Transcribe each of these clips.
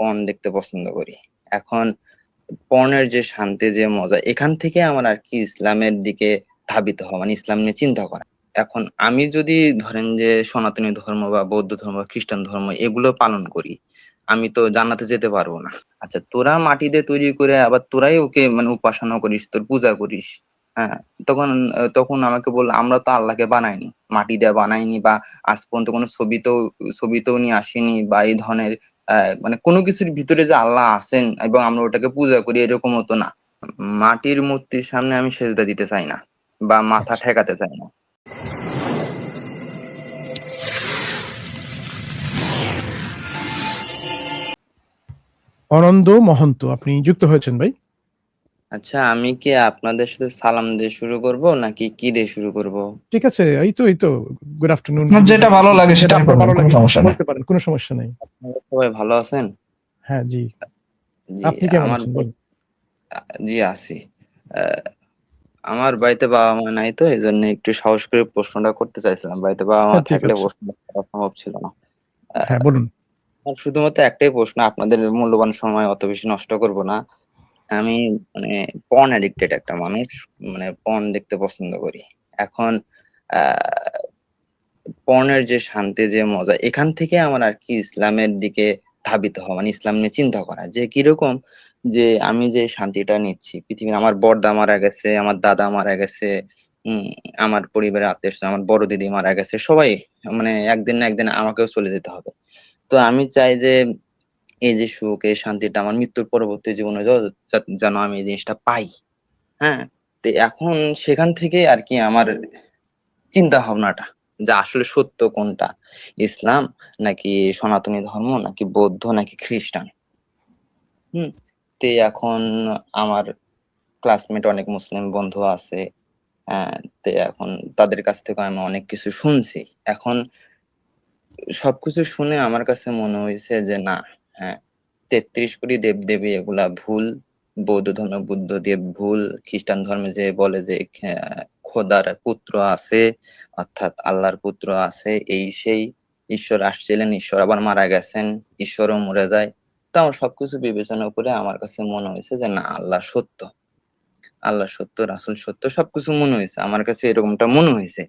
Porn দেখতে পছন্দ করি। এখন পর্নের যে শান্তি, যে মজা, এখান থেকে আমার আর কি ইসলামের দিকে ধাবিত হওয়া, মানে ইসলাম নিয়ে চিন্তা করা। এখন আমি যদি ধরেন যে সনাতনী ধর্ম বা বৌদ্ধ ধর্ম বা খ্রিস্টান ধর্ম এগুলো পালন করি, আমি তো জান্নাতে যেতে পারবো না। আচ্ছা, তোরা মাটি দিয়ে তৈরি করে আবার তোরাই ওকে মানে উপাসনা করিস, তোর পূজা করিস। হ্যাঁ, তখন তখন আমাকে বললো আমরা তো আল্লাহকে বানাইনি, মাটি দিয়ে বানাইনি, বা আজ পর্যন্ত কোনো ছবিতেও নিয়ে আসিনি, বা এই ধরনের মানে কোনো কিছুর ভিতরে যে আল্লাহ আছেন এবং আমরা ওটাকে পূজা করি এরকমও তো না। মাটির মূর্তির সামনে আমি সেজদা দিতে চাই না বা মাথা আচ্ছা, ঠেকাতে চাই না। অনন্দ মহন্ত আপনি যুক্ত হয়েছেন ভাই। আচ্ছা, আমি কি আপনাদের সাথে সালাম দিয়ে শুরু করব নাকি কি দিয়ে শুরু করব? ঠিক আছে, এই তো গুড আফটারনুন, আপনার গুড যেটা ইভিনিং, ভালো লাগে যেটা সেটাই আপনার করবেন, ভালো কোনো লাগে সমস্যা নেই। বলতে পারেন, কোনো সমস্যা নেই। আপনারা সবাই ভালো আছেন? হ্যাঁ জি, জি। আপনি কেমন আমার আছেন বলুন। জি আছি। আহ, আমার বাড়িতে বাবা মা নাই, তো এই জন্য একটু সাহস করে প্রশ্নটা করতে চাইছিলাম। বাড়িতে বাবা মা হ্যাঁ ঠিক থাকলে আছে, প্রশ্নটা করা সম্ভব ছিল না। হ্যাঁ বলুন। আমার শুধুমাত্র একটাই প্রশ্ন, আপনাদের মূল্যবান সময় অত বেশি নষ্ট করব না। আমি মানে পর্ন অ্যাডিক্টেড একটা মানুষ, মানে পর্ন দেখতে পছন্দ করি। এখন আহ পর্নের যে শান্তি, যে মজা, এখান থেকে আমার আর কি ইসলামের দিকে ধাবিত হওয়া, মানে ইসলাম নিয়ে চিন্তা করা যে কিরকম, যে আমি যে শান্তিটা নিচ্ছি পৃথিবীর, আমার বড়দা মারা গেছে, আমার দাদা মারা গেছে, হম আমার পরিবারের আত্মীয়, আমার বড় দিদি মারা গেছে, সবাই মানে একদিন না একদিন আমাকেও চলে যেতে হবে। তো আমি চাই যে এই যে সুখ, এই শান্তিটা আমার মৃত্যুর পরবর্তী জীবনে যেন আমি এই জিনিসটা পাই। হ্যাঁ, তো এখন সেখান থেকে আর কি আমার চিন্তা ভাবনাটা, যে আসলে সত্য কোনটা, ইসলাম নাকি সনাতনী ধর্ম নাকি বৌদ্ধ নাকি খ্রিস্টান। হম তো এখন আমার ক্লাসমেট অনেক মুসলিম বন্ধু আছে। তো এখন তাদের কাছ থেকে আমি অনেক কিছু শুনছি। এখন সবকিছু শুনে আমার কাছে মনে হয়েছে যে না, হ্যাঁ, 33 কোটি দেবদেবী এগুলা ভুল। বৌদ্ধ ধর্মে বুদ্ধ দেব ভুল। খ্রিস্টান ধর্মে যে বলে যে খোদার পুত্র আছে, অর্থাৎ আল্লাহর পুত্র আছে, এই সেই ঈশ্বর আসছিলেন, ঈশ্বর আবার মারা গেছেন, ঈশ্বরও মরে যায়। তো আমার সবকিছু বিবেচনা করে আমার কাছে মনে হয়েছে যে না, আল্লাহ সত্য, আল্লাহ সত্য, রাসূল সত্য, সবকিছু মনে হয়েছে আমার কাছে, এরকমটা মনে হয়েছে।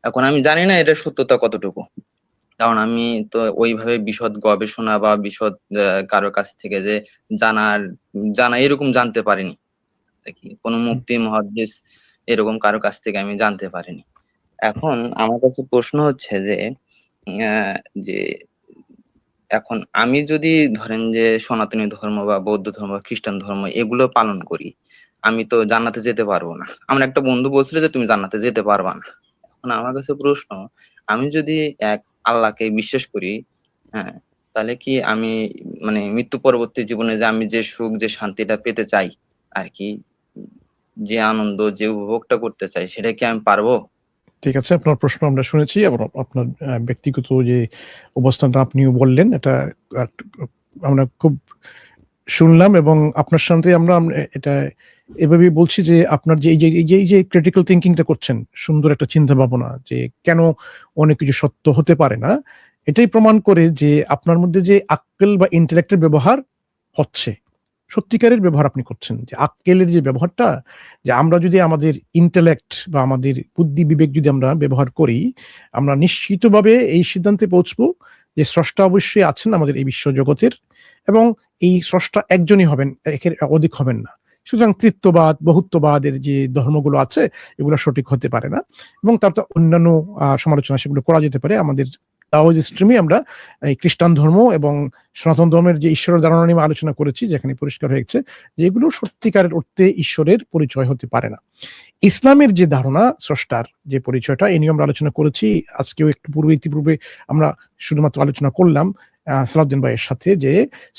এখন আমি জানি না এটা সত্যতা কতটুকু, কারণ আমি তো ওইভাবে বিশদ গবেষণা বা বিশদ কারো কাছ থেকে যে জানার জানা এরকম জানতে পারিনি। দেখি কোনো মুফতি মুহাদ্দিস এরকম কারো কাছ থেকে আমি জানতে পারিনি। এখন আমার কাছে প্রশ্ন হচ্ছে যে আহ, যে এখন আমি যদি ধরেন যে সনাতনী ধর্ম বা বৌদ্ধ ধর্ম বা খ্রিস্টান ধর্ম এগুলো পালন করি, আমি তো জান্নাতে যেতে পারবো না। আমার একটা বন্ধু বলছিল যে তুমি জান্নাতে যেতে পারবা না। এখন আমার কাছে প্রশ্ন, আমি যদি এক আল্লাহকে বিশ্বাস করি, হ্যাঁ, তাহলে কি আমি মানে মৃত্যু পরবর্তী জীবনে যে আমি যে সুখ, যে শান্তিটা পেতে চাই আর কি, যে আনন্দ, যে উপভোগটা করতে চাই, সেটা কি আমি পারবো? ঠিক আছে, আপনার প্রশ্ন আমরা শুনেছি এবং আপনার ব্যক্তিগত যে অবস্থানটা আপনিও বললেন, এটা আহ, আমরা খুব শুনলাম এবং আপনার সাথে আমরা এটা এভাবেই বলছি যে আপনার যে এই যে ক্রিটিক্যাল থিঙ্কিংটা করছেন, সুন্দর একটা চিন্তা ভাবনা যে কেন অনেক কিছু সত্য হতে পারে না, এটাই প্রমাণ করে যে আপনার মধ্যে যে আক্কেল বা ইন্টেলেক্টের ব্যবহার হচ্ছে, সত্যিকারের ব্যবহার আপনি করছেন, যে আক্কেলের যে ব্যবহারটা, যে আমরা যদি আমাদের ইন্টেলেক্ট বা আমাদের বুদ্ধি বিবেক যদি আমরা ব্যবহার করি, আমরা নিশ্চিতভাবে এই সিদ্ধান্তে পৌঁছবো যে স্রষ্টা অবশ্যই আছেন আমাদের এই বিশ্ব জগতের, এবং এই স্রষ্টা একজনই হবেন, একের অধিক হবেন না। সুতরাং তৃত্ববাদ বহুত্ববাদের যে ধর্মগুলো আছে এগুলো সঠিক হতে পারে না, এবং তার তো অন্যান্য সমালোচনা সেগুলো করা যেতে পারে। আমাদের তাওহিদ স্ট্রিমে আমরা এই খ্রিস্টান ধর্ম এবং সনাতন ধর্মের যে ঈশ্বরের ধারণা নিয়ে আলোচনা করেছি, যেখানে পরিষ্কার হয়েছে যে এগুলো সত্যিকারের অর্থে ঈশ্বরের পরিচয় হতে পারে না। ইসলামের যে ধারণা স্রষ্টার যে পরিচয়টা, এ নিয়ে আমরা আলোচনা করেছি। আজকেও একটু ইতিপূর্বে আমরা শুধুমাত্র আলোচনা করলাম সালাউদ্দিন ভাইয়ের সাথে, যে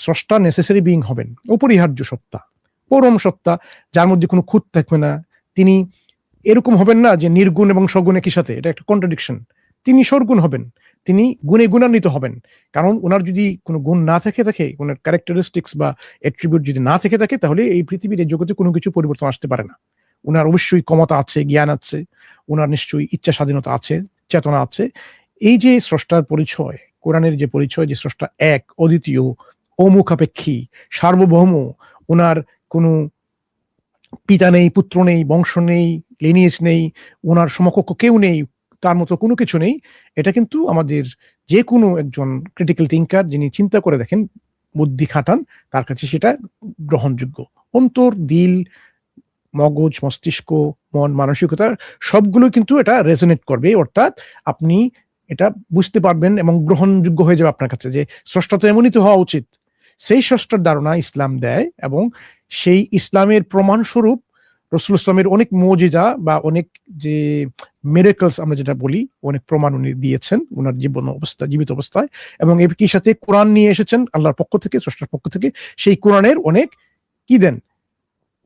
স্রষ্টা নেসেসারি বিইং হবেন, অপরিহার্য সত্তা, পরম সত্তা, যার মধ্যে কোনো খুঁত থাকবে না। তিনি এরকম হবেন না যে নির্গুণ এবং সগুণ একই সাথে, এটা একটা কন্ট্রাডিকশন। তিনি সর্গুণ হবেন, তিনি গুণে গুণান্বিত হবেন। কারণ ওনার যদি কোনো গুণ না থাকে, ওনার ক্যারেক্টারিস্টিক্স বা অ্যাট্রিবিউট যদি না থাকে, তাহলে এই পৃথিবীর এই জগতে কোনো কিছু পরিবর্তন আসতে পারে না। উনার অবশ্যই ক্ষমতা আছে, জ্ঞান আছে, উনার নিশ্চয়ই ইচ্ছা স্বাধীনতা আছে, চেতনা আছে। এই যে স্রষ্টার পরিচয়, কোরআনের যে পরিচয় যে স্রষ্টা এক, অদ্বিতীয়, অমুখাপেক্ষী, সার্বভৌম, ওনার কোনো পিতা নেই, পুত্র নেই, বংশ নেই, লিনিয়েজ নেই, ওনার সমকক্ষ কেউ নেই, তার মতো কোনো কিছু নেই, এটা কিন্তু আমাদের যে কোনো একজন ক্রিটিক্যাল থিঙ্কার যিনি চিন্তা করে দেখেন, বুদ্ধি খাটান, তার কাছে সেটা গ্রহণযোগ্য। অন্তর, দিল, মগজ, মস্তিষ্ক, মন, মানসিকতা সবগুলো কিন্তু এটা রেজোনেট করবে, অর্থাৎ আপনি এটা বুঝতে পারবেন এবং গ্রহণযোগ্য হয়ে যাবে আপনার কাছে যে স্রষ্টা তো এমনই তো হওয়া উচিত। সেই স্রষ্টার ধারণা ইসলাম দেয়, এবং সেই ইসলামের প্রমাণস্বরূপ রাসূল ইসলামের অনেক মুজিজা বা অনেক যে মিরাকলস আমরা যেটা বলি, অনেক প্রমাণ উনি দিয়েছেন ওনার জীবন অবস্থা, জীবিত অবস্থায়, এবং একই সাথে কোরআন নিয়ে এসেছেন আল্লাহর পক্ষ থেকে, স্রষ্টার পক্ষ থেকে। সেই কোরআনের অনেক কি দেন,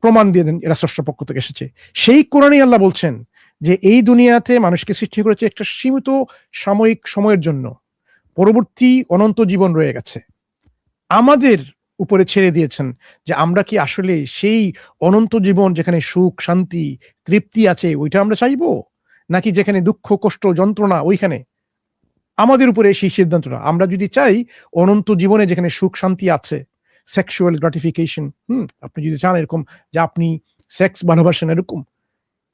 প্রমাণ দিয়ে দেন এরা স্রষ্টার পক্ষ থেকে এসেছে। সেই কোরআনই আল্লাহ বলছেন যে এই দুনিয়াতে মানুষকে সৃষ্টি করেছে একটা সীমিত সাময়িক সময়ের জন্য, পরবর্তী অনন্ত জীবন রয়ে গেছে, আমাদের উপরে ছেড়ে দিয়েছেন যে আমরা কি আসলে সেই অনন্ত জীবন যেখানে সুখ, শান্তি, তৃপ্তি আছে ওইটা আমরা চাইবো, নাকি যেখানে দুঃখ, কষ্ট, যন্ত্রণা ওইখানে? আমাদের উপরে সেই সিদ্ধান্তটা। আমরা যদি চাই অনন্ত জীবনে যেখানে সুখ শান্তি আছে, সেক্সুয়াল গ্রাটিফিকেশন, আপনি যদি চান এরকম যে আপনি সেক্স ভালোবাসেন এরকম,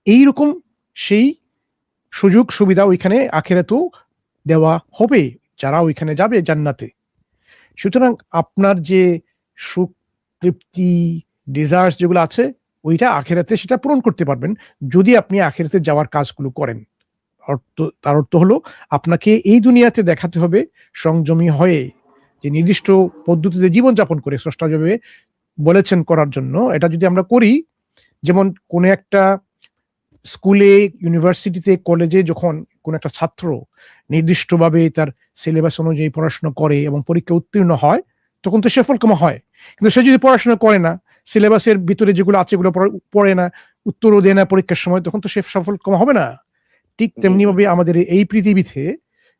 এইরকম সেই সুযোগ সুবিধা ওইখানে আখিরাতেও দেওয়া হবে যারা ওইখানে যাবে জান্নাতে। সুতরাং আপনার যে সুখ, তৃপ্তি, ডিজায়ার্স যেগুলো আছে ওইটা আখিরাতে সেটা পূরণ করতে পারবেন যদি আপনি আখিরাতে যাওয়ার কাজগুলো করেন। তার অর্থ হলো আপনাকে এই দুনিয়াতে দেখাতে হবে সংযমী হয়ে, যে নির্দিষ্ট পদ্ধতিতে জীবনযাপন করে স্রষ্টা যেভাবে বলেছেন করার জন্য, এটা যদি আমরা করি, যেমন কোন একটা স্কুলে, ইউনিভার্সিটিতে, কলেজে যখন কোন একটা ছাত্র নির্দিষ্টভাবে তার সিলেবাস অনুযায়ী পড়াশোনা করে এবং পরীক্ষা উত্তীর্ণ হয়, তখন তো সফলকাম হয়। কিন্তু সে যদি পড়াশোনা করে না, সিলেবাসের ভিতরে যেগুলো আছে এগুলো পড়ে না, উত্তরও দেয় না পরীক্ষার সময়, তখন তো সে সফলকাম হবে না। ঠিক তেমনি ভাবে আমাদের এই পৃথিবীতে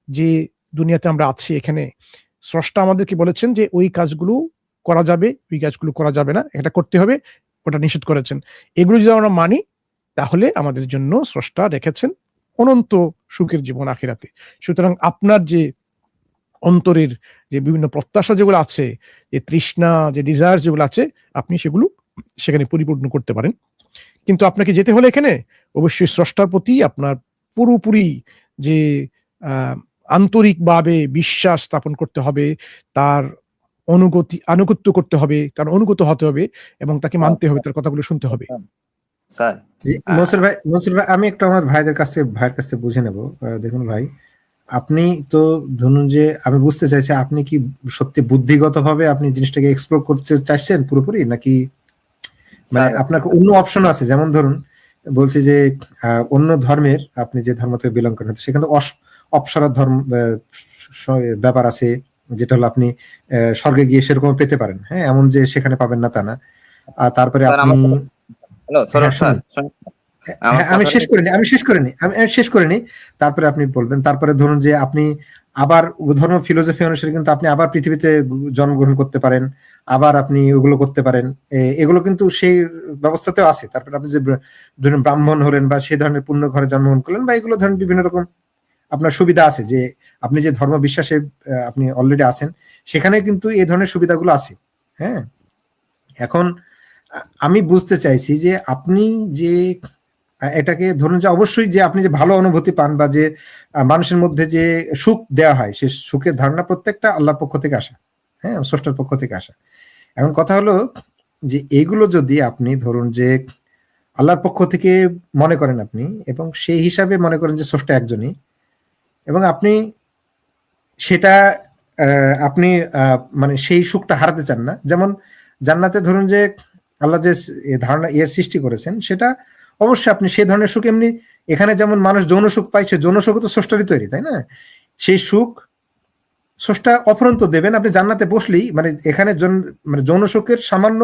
যে দুনিয়াতে আমরা আছি, এখানে স্রষ্টা আমাদেরকে বলেছেন যে ওই কাজগুলো করা যাবে, ওই কাজগুলো করা যাবে না, এটা করতে হবে, ওটা নিষেধ করেছেন। এগুলো যদি আমরা মানি তাহলে আমাদের জন্য স্রষ্টা রেখেছেন অনন্ত সুখের জীবন আখিরাতে। সুতরাং আপনার যে অন্তরের যে বিভিন্ন প্রত্যাশা যেগুলো আছে, যে তৃষ্ণা, যে ডিজায়ার যেগুলো আছে, আপনি সেগুলো সেখানে পরিপূর্ণ করতে পারেন। কিন্তু আপনাকে যেতে হলে এখানে অবশ্যই স্রষ্টার প্রতি আপনার পুরোপুরি যে আন্তরিকভাবে বিশ্বাস স্থাপন করতে হবে, তার আনুগত্য করতে হবে, তার অনুগত হতে হবে, এবং তাকে মানতে হবে, তার কথাগুলো শুনতে হবে। স্যার মনসুর ভাই, আমি একটু আমার ভাইয়ের কাছে বুঝে নেব। দেখুন ভাই, আপনি তো ধরুন যে আমি বুঝতে চাইছি আপনি কি সত্যি বুদ্ধিগতভাবে আপনি জিনিসটাকে এক্সপ্লোর করতে চাইছেন পুরোপুরি, নাকি মানে আপনার অন্য অপশন আছে? যেমন ধরুন বলছি যে অন্য ধর্মের, আপনি যে ধর্ম থেকে বিলং করেন সেখানে অপসরার ধর্ম ব্যাপার আছে, যেটা হলো আপনি স্বর্গে গিয়ে সেরকম পেতে পারেন, হ্যাঁ, এমন যে সেখানে পাবেন না তা না। আর তারপরে আপনি আমি শেষ করিনি, তারপরে আপনি বলবেন। তারপরে ধরুন যে আপনি আবার ধর্ম ফিলোসফি অনুসারে কিন্তু আপনি আবার পৃথিবীতে জন্মগ্রহণ করতে পারেন, আবার আপনি ওগুলো করতে পারেন, এগুলো কিন্তু সেই ব্যবস্থাতেও আছে। তারপরে আপনি যে ধরুন ব্রাহ্মণ হলেন বা সেই ধরনের পূর্ণ ঘরে জন্মগ্রহণ করলেন, বা এগুলো ধরুন বিভিন্ন রকম আপনার সুবিধা আছে, যে আপনি যে ধর্ম বিশ্বাসে আপনি অলরেডি আছেন সেখানে কিন্তু এই ধরনের সুবিধাগুলো আছে। হ্যাঁ, এখন আমি বুঝতে চাইছি যে আপনি যে এটাকে ধরুন যে অবশ্যই যে আপনি যে ভালো অনুভূতি পান বা যে মানুষের মধ্যে যে সুখ দেওয়া হয়, সে সুখের ধারণা প্রত্যেকটা আল্লাহর পক্ষ থেকে আসা, হ্যাঁ, স্রষ্টার পক্ষ থেকে আসা। এখন কথা হলো যে এইগুলো যদি আপনি ধরুন যে আল্লাহর পক্ষ থেকে মনে করেন আপনি, এবং সেই হিসাবে মনে করেন যে স্রষ্টা একজনই, এবং আপনি সেটা আপনি মানে সেই সুখটা হারাতে চান না। যেমন জান্নাতে ধরুন যে আল্লাহ যে ধারণা সৃষ্টি করেছেন, সেটা অবশ্যই আপনি সেই ধরনের সুখ, এমনি এখানে যেমন মানুষ যৌন সুখ পায়, সে যৌন সুখ তো স্রষ্টারই তৈরি, তাই না? সেই সুখ স্রষ্টা অফুরন্ত দেবেন। আপনি জান্নাতে বসলেই, মানে এখানে মানে যৌন সুখের সামান্য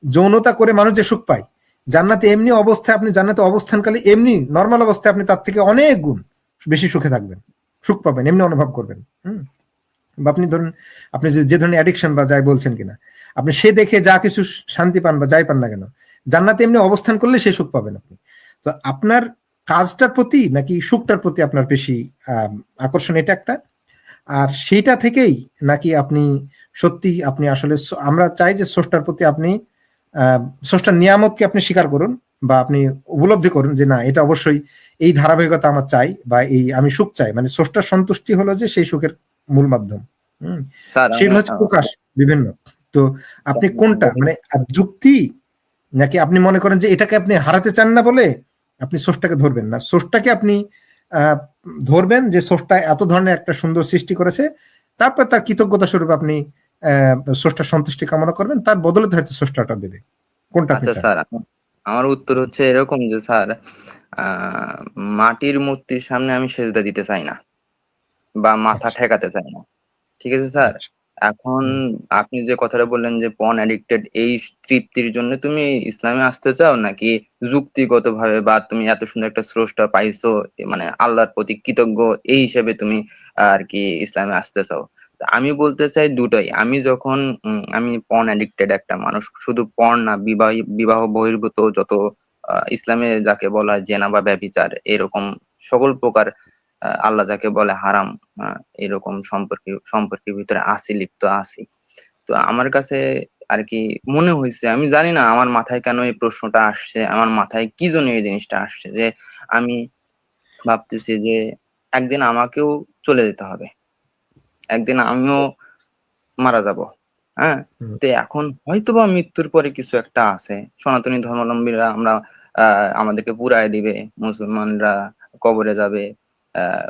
যৌনতা করে মানুষ যে সুখ পায়, জান্নাতে এমনি অবস্থায়, আপনি জান্নাতে অবস্থানকালে এমনি নর্মাল অবস্থায় আপনি তার থেকে অনেক গুণ বেশি সুখে থাকবেন, সুখ পাবেন, এমনি অনুভব করবেন। বা আপনি ধরুন আপনি যে ধরনের অ্যাডিকশন বা যাই বলছেন কিনা, আপনি সে দেখে যা কিছু শান্তি পান বা যাই পান না কেন, জান্নাতে এমনি অবস্থান করলে সে সুখ পাবেন আপনি। তো আপনার কাজটার প্রতি নাকি সুখটার প্রতি আপনার বেশি আকর্ষণ, এটা একটা। আর সেইটা থেকেই নাকি আপনি সত্যি আপনি আসলে আমরা চাই যে স্রষ্টার প্রতি আপনি স্রষ্টার নিয়ামতকে আপনি স্বীকার করুন বা আপনি উপলব্ধি করুন যে না এটা অবশ্যই এই ধারাবাহিকতা আমার চাই বা এই আমি সুখ চাই, মানে স্রষ্টার সন্তুষ্টি হলো যে সেই সুখের মূল মাধ্যম। স্যার সেগুলো হচ্ছে প্রকাশ বিভিন্ন। তো আপনি কোনটা মানে যুক্তি নাকি আপনি মনে করেন যে এটাকে আপনি হারাতে চান না বলে আপনি স্রষ্টাকে ধরবেন না, স্রষ্টাকে আপনি ধরবেন যে স্রষ্টা এত ধরনের একটা সুন্দর সৃষ্টি করেছে, তারপর তার কৃতজ্ঞতা স্বরূপ আপনি স্রষ্টার সন্তুষ্টি কামনা করবেন, তার বদলে হয়তো স্রষ্টাটা দেবে। কোনটা আপনি আচ্ছা চান? স্যার, আমার উত্তর হচ্ছে এরকম যে স্যার, মাটির মূর্তির সামনে আমি সেজদা দিতে চাই না বা মাথা আচ্ছা ঠেকাতে চাই না। ঠিক আছে স্যার? আচ্ছা এখন হুম। আপনি যে কথাটা বললেন যে পর্ন অ্যাডিক্টেড এই তৃপ্তির জন্য তুমি ইসলামে আসতে চাও নাকি যুক্তিগতভাবে বা তুমি এত সুন্দর একটা স্রষ্টা পাইছো, মানে আল্লাহর প্রতি কৃতজ্ঞ এই হিসেবে তুমি আর কি ইসলামে আসতে চাও? তা আমি বলতে চাই দুটোই। আমি যখন আমি পর্ন অ্যাডিক্টেড একটা মানুষ, শুধু পর্ন না, বিবাহ বহির্ভূত যত ইসলামে যাকে বলা হয় জেনা বা ব্যভিচার, এরকম সকল প্রকার আল্লাহ যাকে বলে হারাম, এরকম সম্পর্কের ভিতরে লিপ্ত আছি। তো আমার কাছে আর কি মনে হয়েছে, আমি জানি না আমার মাথায় কেন এই প্রশ্নটা আসছে, আমার মাথায় কি জন্য এই জিনিসটা আসছে যে আমি ভাবতেছি যে একদিন আমাকেও চলে যেতে হবে, একদিন আমিও মারা যাব। হ্যাঁ, হুম। তো এখন হয়তোবা মৃত্যুর পরে কিছু একটা আছে। সনাতনী ধর্মাবলম্বীরা আমরা আমাদেরকে পুড়ায় দিবে, মুসলমানরা কবরে যাবে,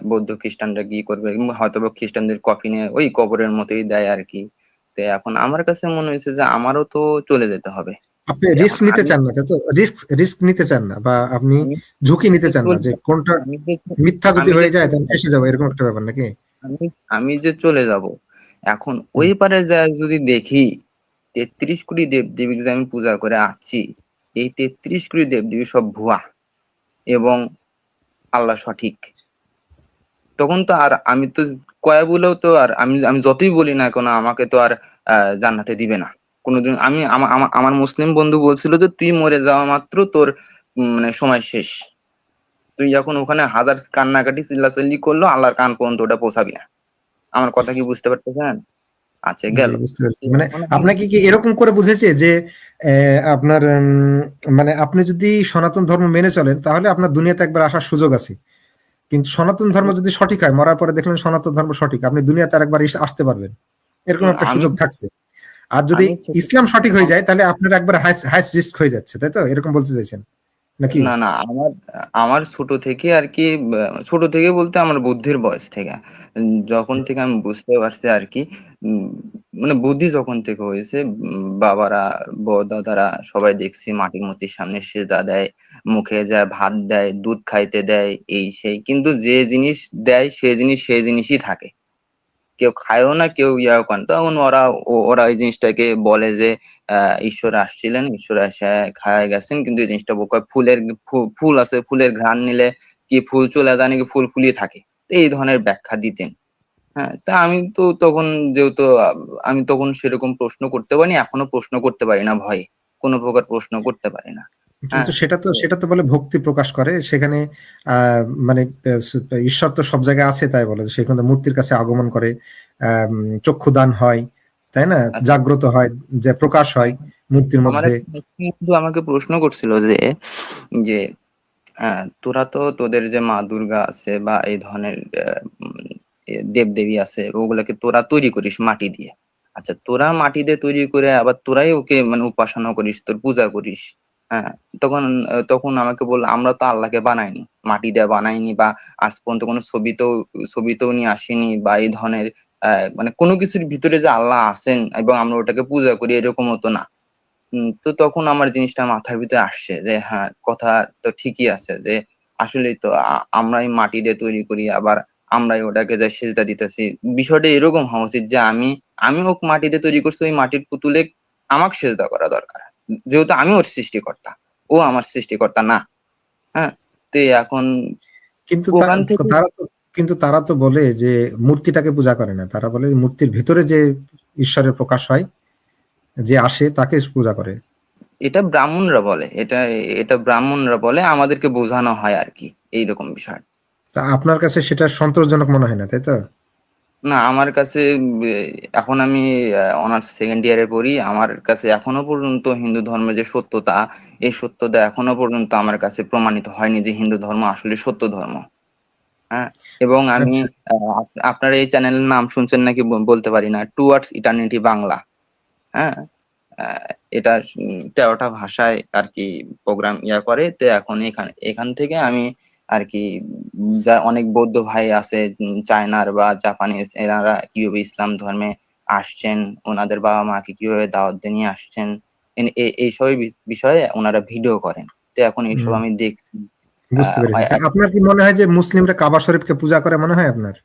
বৌদ্ধ খ্রিস্টানরা কি করবে, হয়তোবা খ্রিস্টানদের কফিনে ওই কবরের মতোই দেয় আর কি। তো এখন আমার কাছে মনে হয়েছে যে আমারও তো চলে যেতে হবে। আপনি তো রিস্ক এখন নিতে চান না, তাই তো? রিস্ক নিতে চান না বা আপনি আমি ঝুঁকি নিতে যে চান না চলে যে কোনটা আমি যে মিথ্যা যদি আমি যে হয়ে যায় চলে তাহলে যাব ফেঁসে যাবো, এরকম একটা ব্যাপার নাকি? আমি আমি যে চলে যাব, এখন হুম। ওই পারে যায় যদি দেখি ৩৩ কোটি দেব-দেবীকে যে আমি পূজা করে আসছি, এই ৩৩ কোটি দেব-দেবী সব ভুয়া এবং আল্লাহ সঠিক। তখন তো আর আমি তো কয়া বলেও তো আর আমি আমি যতই বলি না কেন আমাকে তো আর জান্নাতে দিবে না। কোনদিন আমি আমার মুসলিম বন্ধু বলছিল যে তুই মরে যাওয়া মাত্র তোর মানে সময় শেষ। তুই যখন ওখানে হাজার কান্নাকাটি চিল্লাচিল্লি করলো আল্লাহর কান পর্যন্ত ওটা পৌঁছাবি না। আমার কথা কি বুঝতে পারতেছেন? আচ্ছা জি, গেল। বুঝতে পেরেছি। তো মানে এখন আমি আপনাকে কি এরকম করে বুঝেছে যে আপনার মানে আপনি যদি সনাতন ধর্ম মেনে চলেন তাহলে আপনার দুনিয়াতে একবার আসার সুযোগ আছে। কিন্তু সনাতন ধর্ম যদি সঠিক হয়, মরার পরে দেখলেন সনাতন ধর্ম সঠিক, আপনি দুনিয়াতে আরেকবার আসতে পারবেন। এরকম একটা আমি সুযোগ থাকছে। আর যদি আমি ছোট ইসলাম সঠিক হয়ে যায় তাহলে আপনার একবার হাইস্ট রিস্ক হয়ে যাচ্ছে, তাই তো? এরকম বলতে চাইছেন নাকি? না, না, আমার আমার ছোট থেকে আরকি, ছোট থেকে বলতে আমার বুদ্ধির বয়স থেকে। যখন থেকে আমি বুঝতে পারছি আরকি, উম মানে বুদ্ধি যখন থেকে হয়েছে, বাবারা, দাদারা সবাই দেখছি মাটির মূর্তির সামনে সেজদা দেয়, মুখে যায় ভাত দেয়, দুধ খাইতে দেয়, এই সেই। কিন্তু যে জিনিস দেয় সে জিনিস সেই জিনিসই থাকে। কেউ খায়ও না, কেউ ইয়াও করে না। তখন ওরা এই জিনিসটাকে বলে যে ঈশ্বর আসছিলেন, ঈশ্বর এসে খায়া গেছেন। কিন্তু এই জিনিসটা কয় ফুলের ফুল আছে, ফুলের ঘ্রাণ নিলে কি ফুল চলে যায় নাকি ফুল ফুলিয়ে থাকে। তো এই ধরনের ব্যাখ্যা দিতেন। হ্যাঁ, তা আমি তো তখন যেহেতু আমি তখন সেরকম প্রশ্ন করতে পারিনি, এখনো প্রশ্ন করতে পারি না ভয়ে। কোন প্রকার প্রশ্ন করতে পারি না। কিন্তু হ্যাঁ, তো সেটা তো বলে ভক্তি প্রকাশ করে সেখানে। মানে ঈশ্বর তো সব জায়গায় আছে তাই বলে সেখানে মূর্তির কাছে আগমন করে, চক্ষুদান হয়, তাই না? আচ্ছা, জাগ্রত হয়, যে প্রকাশ হয় মূর্তির আমার মধ্যে। এক বন্ধু আমাকে প্রশ্ন করছিল যে যে তোরা তো তোদের যে মা দুর্গা আছে বা এই ধরনের দেবদেবী আছে ওগুলাকে তোরা তৈরি করিস মাটি দিয়ে। আচ্ছা, তোরা মাটি দিয়ে তৈরি করে আবার তোরাই ওকে মানে উপাসনা করিস, তোর পূজা করিস। হ্যাঁ, তখন আমাকে বলল আমরা তো আল্লাহকে বানাইনি, মাটি দিয়ে বানাইনি বা আজ পর্যন্ত কোনো ছবিতেও নিয়ে আসিনি বা এই ধরনের মানে কোনো কিছুর ভিতরে যে আল্লাহ আছেন এবং আমরা ওটাকে পূজা করি এরকমও তো না। তো তখন আমার জিনিসটা মাথার ভিতরে আসছে যে হ্যাঁ, কথা তো ঠিকই আছে যে আসলেই তো আমরাই মাটি দিয়ে তৈরি করি, আবার আমরাই ওটাকে যা সেজদা দিতেছি। বিষয়টা এরকম হওয়া উচিত যে আমি ওকে মাটি দিয়ে তৈরি করছি, ওই মাটির পুতুলে আমাকে সেজদা করা দরকার, যেহেতু আমি ওর সৃষ্টিকর্তা, ও আমার সৃষ্টিকর্তা না। হ্যাঁ, তো এখন কিন্তু ওখান থেকে তারা তো বলে যে মূর্তিটাকে পূজা করে না, তারা বলে মূর্তির ভিতরে যে ঈশ্বরের প্রকাশ হয়, যে আসে তাকে পূজা করে। এটা ব্রাহ্মণরা বলে, এটা ব্রাহ্মণরা বলে, আমাদেরকে বোঝানো হয় আর কি এইরকম বিষয়। তা আপনার কাছে সেটা সন্তোষজনক মনে হয় না, তাই তো? না আমার কাছে এখন আমি অনার্স সেকেন্ড ইয়ারে পড়ি। আমার কাছে এখনো পর্যন্ত হিন্দু ধর্মের যে সত্যতা, এই সত্যতা এখনো পর্যন্ত আমার কাছে প্রমাণিত হয়নি যে হিন্দু ধর্ম আসলে সত্য ধর্ম। হ্যাঁ, এবং আমি আচ্ছা, আপনার এই চ্যানেলের নাম শুনছেন নাকি বলতে পারি না, টুয়ার্ডস ইটার্নিটি বাংলা। হ্যাঁ, আহ, এটা 13টা ভাষায় আর কি প্রোগ্রাম করে। তো এখন এখান থেকে আমি আর কি যা অনেক বৌদ্ধ ভাই আছে চায়নার বা জাপানিজ, এনারা কিভাবে ইসলাম ধর্মে আসছেন, ওনাদের বাবা মাকে কিভাবে দাওয়াত দিয়ে নিয়ে আসছেন, এইসব বিষয়ে ওনারা ভিডিও করেন। তো এখন এইসব হুম, আমি দেখছি। বুঝতে আহ, পেরেছি। তা আপনার কি মনে হয় যে মুসলিমরা কাবা শরীফকে পূজা করে মনে হয় আপনার?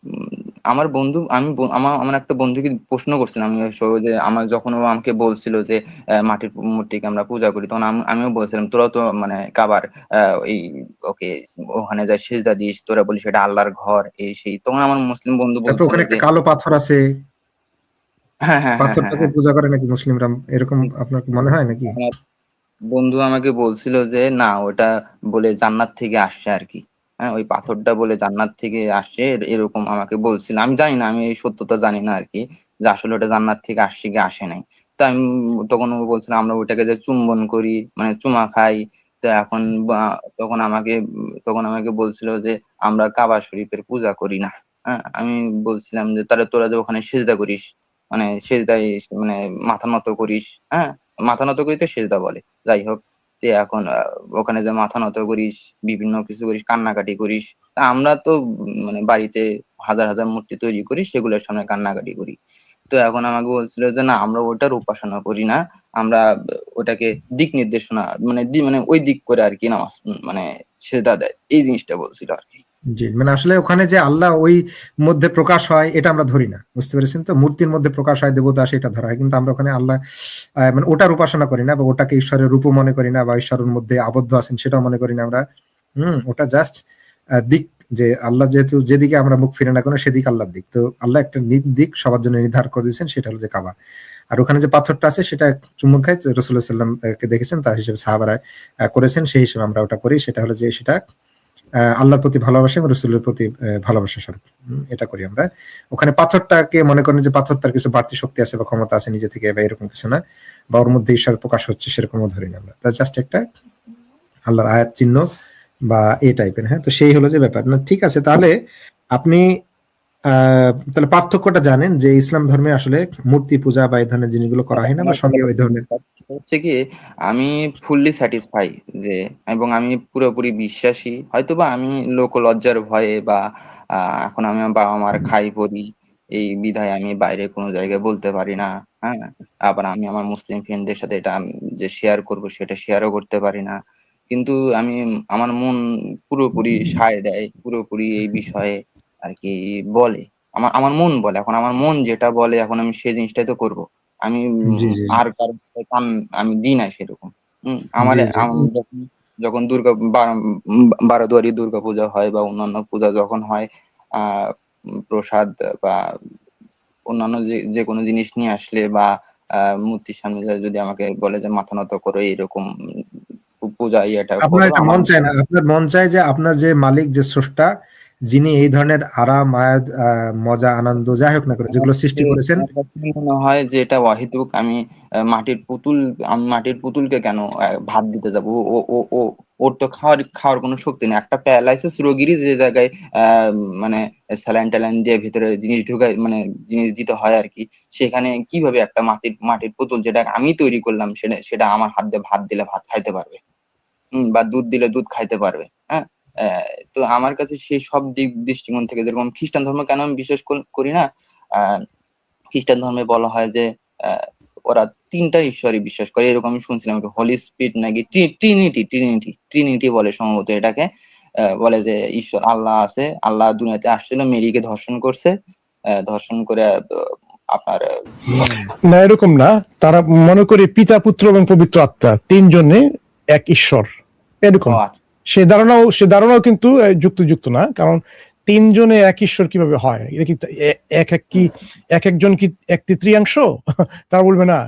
উম, আমার বন্ধু আমি আমার আমার একটা বন্ধুকে প্রশ্ন করছিলাম আমি যে আমার যখন ও আমাকে বলছিল যে মাটির মূর্তিকে আমরা পূজা করি, তখন আমিও বলছিলাম তোরা তো মানে কাবার ওই ওকে ওখানে যা সিজদা দিস, তোরা বলিস এটা আল্লাহর ঘর, এই সেই। তখন আমার মুসলিম বন্ধু তারপর বলছিল ওখানে যে একটা কালো পাথর আছে, হ্যাঁ হ্যাঁ হ্যাঁ হ্যাঁ পাথরটাকে হ্যাঁ পূজা করে নাকি মুসলিমরা, এরকম আপনার কি মনে হয় নাকি? আমার বন্ধু আমাকে বলছিল যে না ওটা বলে জান্নাত থেকে আসছে আর কি। হ্যাঁ, ওই পাথরটা বলে জান্নাত থেকে আসছে, এরকম আমাকে বলছিল। আমি জানি না, আমি এই সত্যতা জানি না আর কি, যে আসলে ওটা জান্নাত থেকে আসছে কি আসে নাই। তো আমি তখন ও বলছিল আমরা ওইটাকে যে চুম্বন করি, মানে চুমা খাই। তো এখন তখন আমাকে বলছিল যে আমরা কাবা শরীফের পূজা করি না। হ্যাঁ, আমি বলছিলাম যে তাহলে তোরা যে ওখানে সেজদা করিস, মানে সেজদায় মানে মাথা নত করিস। হ্যাঁ, মাথা নত করিতে সেজদা বলে। যাই হোক, তুই এখন ওখানে যে মাথা নত করিস, বিভিন্ন কিছু করিস, কান্নাকাটি করিস। তা আমরা তো মানে বাড়িতে হাজার হাজার মূর্তি তৈরি করি, সেগুলোর সামনে কান্নাকাটি করি। তো এখন আমাকে বলছিল যে না আমরা ওটার উপাসনা করি না, আমরা ওটাকে দিক নির্দেশনা মানে মানে ওই দিক করে আর কি নামাজ মানে সেজদা দেয়, এই জিনিসটা বলছিল আর কি। জি, মানে আসলে ওখানে যে আল্লাহ ওই মধ্যে প্রকাশ হয় এটা আমরা ধরি না, বুঝতে পেরেছেন তো? মূর্তির মধ্যে প্রকাশ হয়, দেবতা সেটা ধরা হয়, কিন্তু আমরা ওখানে আল্লাহ মানে ওটার উপাসনা করি না, বা ওটাকে ঈশ্বরের রূপ মনে করি না, বা ঈশ্বরের মধ্যে আবদ্ধ আছেন সেটাও মনে করি না আমরা। ওটা জাস্ট দিক, যে আল্লাহ যেহেতু যেদিকে আমরা মুখ ফিরে না কেন সেদিক আল্লাহর দিক, তো আল্লাহ একটা দিক সবার জন্য নির্ধারণ করে দিয়েছেন, সেটা হলো যে কাবা। আর ওখানে যে পাথরটা আছে সেটা চুম্বন খায়, রাসূলুল্লাহ সাল্লাম কে দেখেছেন, তার হিসেবে সাহাবারা করেছেন, সেই হিসেবে আমরা ওটা করি। সেটা হলো যে সেটা আল্লাহর প্রতি ভালোবাসা এবং রসুলের প্রতি ভালোবাসা স্বরূপ এটা করি আমরা। ওখানে পাথরটাকে মনে করেন যে পাথর তার কিছু বাড়তি শক্তি আছে বা ক্ষমতা আছে নিজে থেকে, বা এরকম কিছু না, বা ওর মধ্যে ঈশ্বর প্রকাশ হচ্ছে সেরকমও ধরি না আমরা। তা জাস্ট একটা আল্লাহর আয়াত চিহ্ন বা এই টাইপের। হ্যাঁ, তো সেই হলো যে ব্যাপার। না ঠিক আছে, তাহলে আপনি তাহলে পার্থক্যটা জানেন যে ইসলাম ধর্মে আসলে মূর্তি পূজা বা এই ধরনের জিনিসগুলো করা হয় না, বা আমার সঙ্গে ওই ধরনের। হচ্ছে কি, আমি ফুললি স্যাটিসফাই যে, এবং আমি পুরোপুরি বিশ্বাসী। হয়তোবা আমি লোকলজ্জার ভয়ে বা এখন আমি আমার বাবা মার খাই পড়ি, এই বিধায় আমি বাইরে কোনো জায়গায় বলতে পারি না। হ্যাঁ, আবার আমি আমার মুসলিম ফ্রেন্ডদের সাথে এটা যে শেয়ার করব সেটা শেয়ারও করতে পারি না। কিন্তু আমি আমার মন পুরোপুরি সায় দেয়, পুরোপুরি এই বিষয়ে আর কি বলে। আমার আমার মন বলে, এখন আমার মন যেটা বলে এখন আমি সেই জিনিসটাই তো করব। আমি জি, জি, আর কারো কান আমি দিই না সেরকম। আমার জি, জি, যখন যখন বারোদুয়ারি দুর্গা পূজা হয় বা অন্যান্য পূজা যখন হয়, আহ প্রসাদ বা অন্যান্য যে যে কোনো জিনিস নিয়ে আসলে বা মূর্তির সামনে যদি আমাকে বলে যে মাথা নত করো, এরকম পূজা ইয়েটা আপনার করো, এটা আমার মন চায় না, আপনার মন চায় যে আপনার যে মালিক, যে স্রষ্টা, যিনি এই ধরনের আরাম আয়াত মজা আনন্দ যাই হোক না করে যেগুলো সৃষ্টি করেছেন। আমার কাছে মনে হয় যে এটা অহেতুক। আমি মাটির পুতুল, আমি মাটির পুতুলকে কেন ভাত দিতে যাবো? ও ও ও ওর তো খাওয়ার কোনো শক্তি নেই। একটা প্যারালাইসিস রোগীরই যে জায়গায় আহ মানে স্যালাইন ট্যালাইন দিয়ে ভিতরে জিনিস ঢুকায়, মানে জিনিস দিতে হয় আর কি, সেখানে কিভাবে একটা মাটির পুতুল যেটা আমি তৈরি করলাম সেটা সেটা আমার হাত দিয়ে ভাত দিলে ভাত খাইতে পারবে? বা দুধ দিলে দুধ খাইতে পারবে? হ্যাঁ, তো আমার কাছে সেই সব দিক দৃষ্টিকোণ থেকে, যেরকম খ্রিস্টান ধর্ম কেন আমি বিশ্বাস করি না, আহ খ্রিস্টান ধর্মে বলা হয় যে আহ, ওরা তিনটা ঈশ্বরই বিশ্বাস করে, এরকম আমি শুনছিলাম। হোলি স্পিরিট নাকি ট্রিনিটি ট্রিনিটি ট্রিনিটি বলে সম্ভবত এটাকে। বলে যে ঈশ্বর আল্লাহ আছে, আল্লাহ দুনিয়াতে আসছিল, মেরিকে ধর্ষণ করছে, ধর্ষণ করে আপনার না, এরকম না। তারা মনে করে পিতা, পুত্র এবং পবিত্র আত্মা তিনজনে এক ঈশ্বর, ও এরকম। আচ্ছা, সে ধারণাও কিন্তু যুক্তিযুক্ত না, কারণ তিনজনে এক ঈশ্বর কিভাবে হয়? এটা কি এক এক কি এক একজন কি এক তৃতীয়াংশ? তারা বলবে না,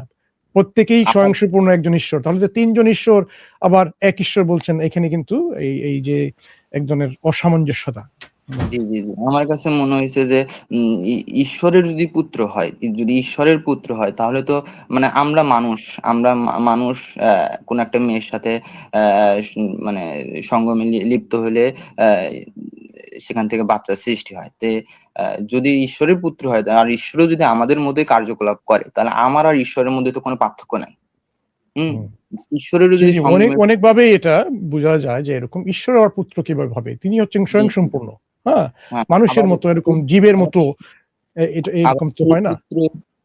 প্রত্যেকেই আপনার স্বয়ংসম্পূর্ণ একজন ঈশ্বর। তাহলে যে তিনজন ঈশ্বর আবার এক ঈশ্বর বলছেন, এখানে কিন্তু এই এই যে একজনের অসামঞ্জস্যতা। জি, জি, জি। আমার কাছে মনে হয়েছে যে ঈশ্বরের যদি পুত্র হয়, যদি ঈশ্বরের পুত্র হয় তাহলে তো মানে আমরা মানুষ, আমরা মানুষ কোন একটা মেয়ের সাথে আ মানে সঙ্গমে লিপ্ত হলে আ সেখান থেকে বাচ্চার সৃষ্টি হয়। আ যদি ঈশ্বরের পুত্র হয় আর ঈশ্বরও যদি আমাদের মধ্যে কার্যকলাপ করে তাহলে আমার আর ঈশ্বরের মধ্যে তো কোনো পার্থক্য নাই। হুম? হুম। ঈশ্বরেরও জি, যদি জি। সঙ্গমে অনেক ভাবেই এটা বোঝা যায় যে এরকম ঈশ্বর আর পুত্র কিভাবে হবে? তিনি হচ্ছেন জি, জি। স্বয়ংসম্পূর্ণ। হ্যাঁ? হ্যাঁ, মানুষের আবার মতো এরকম জীবের আবার মতো এটা আবার এরকম তো সেই হয় না। পুত্র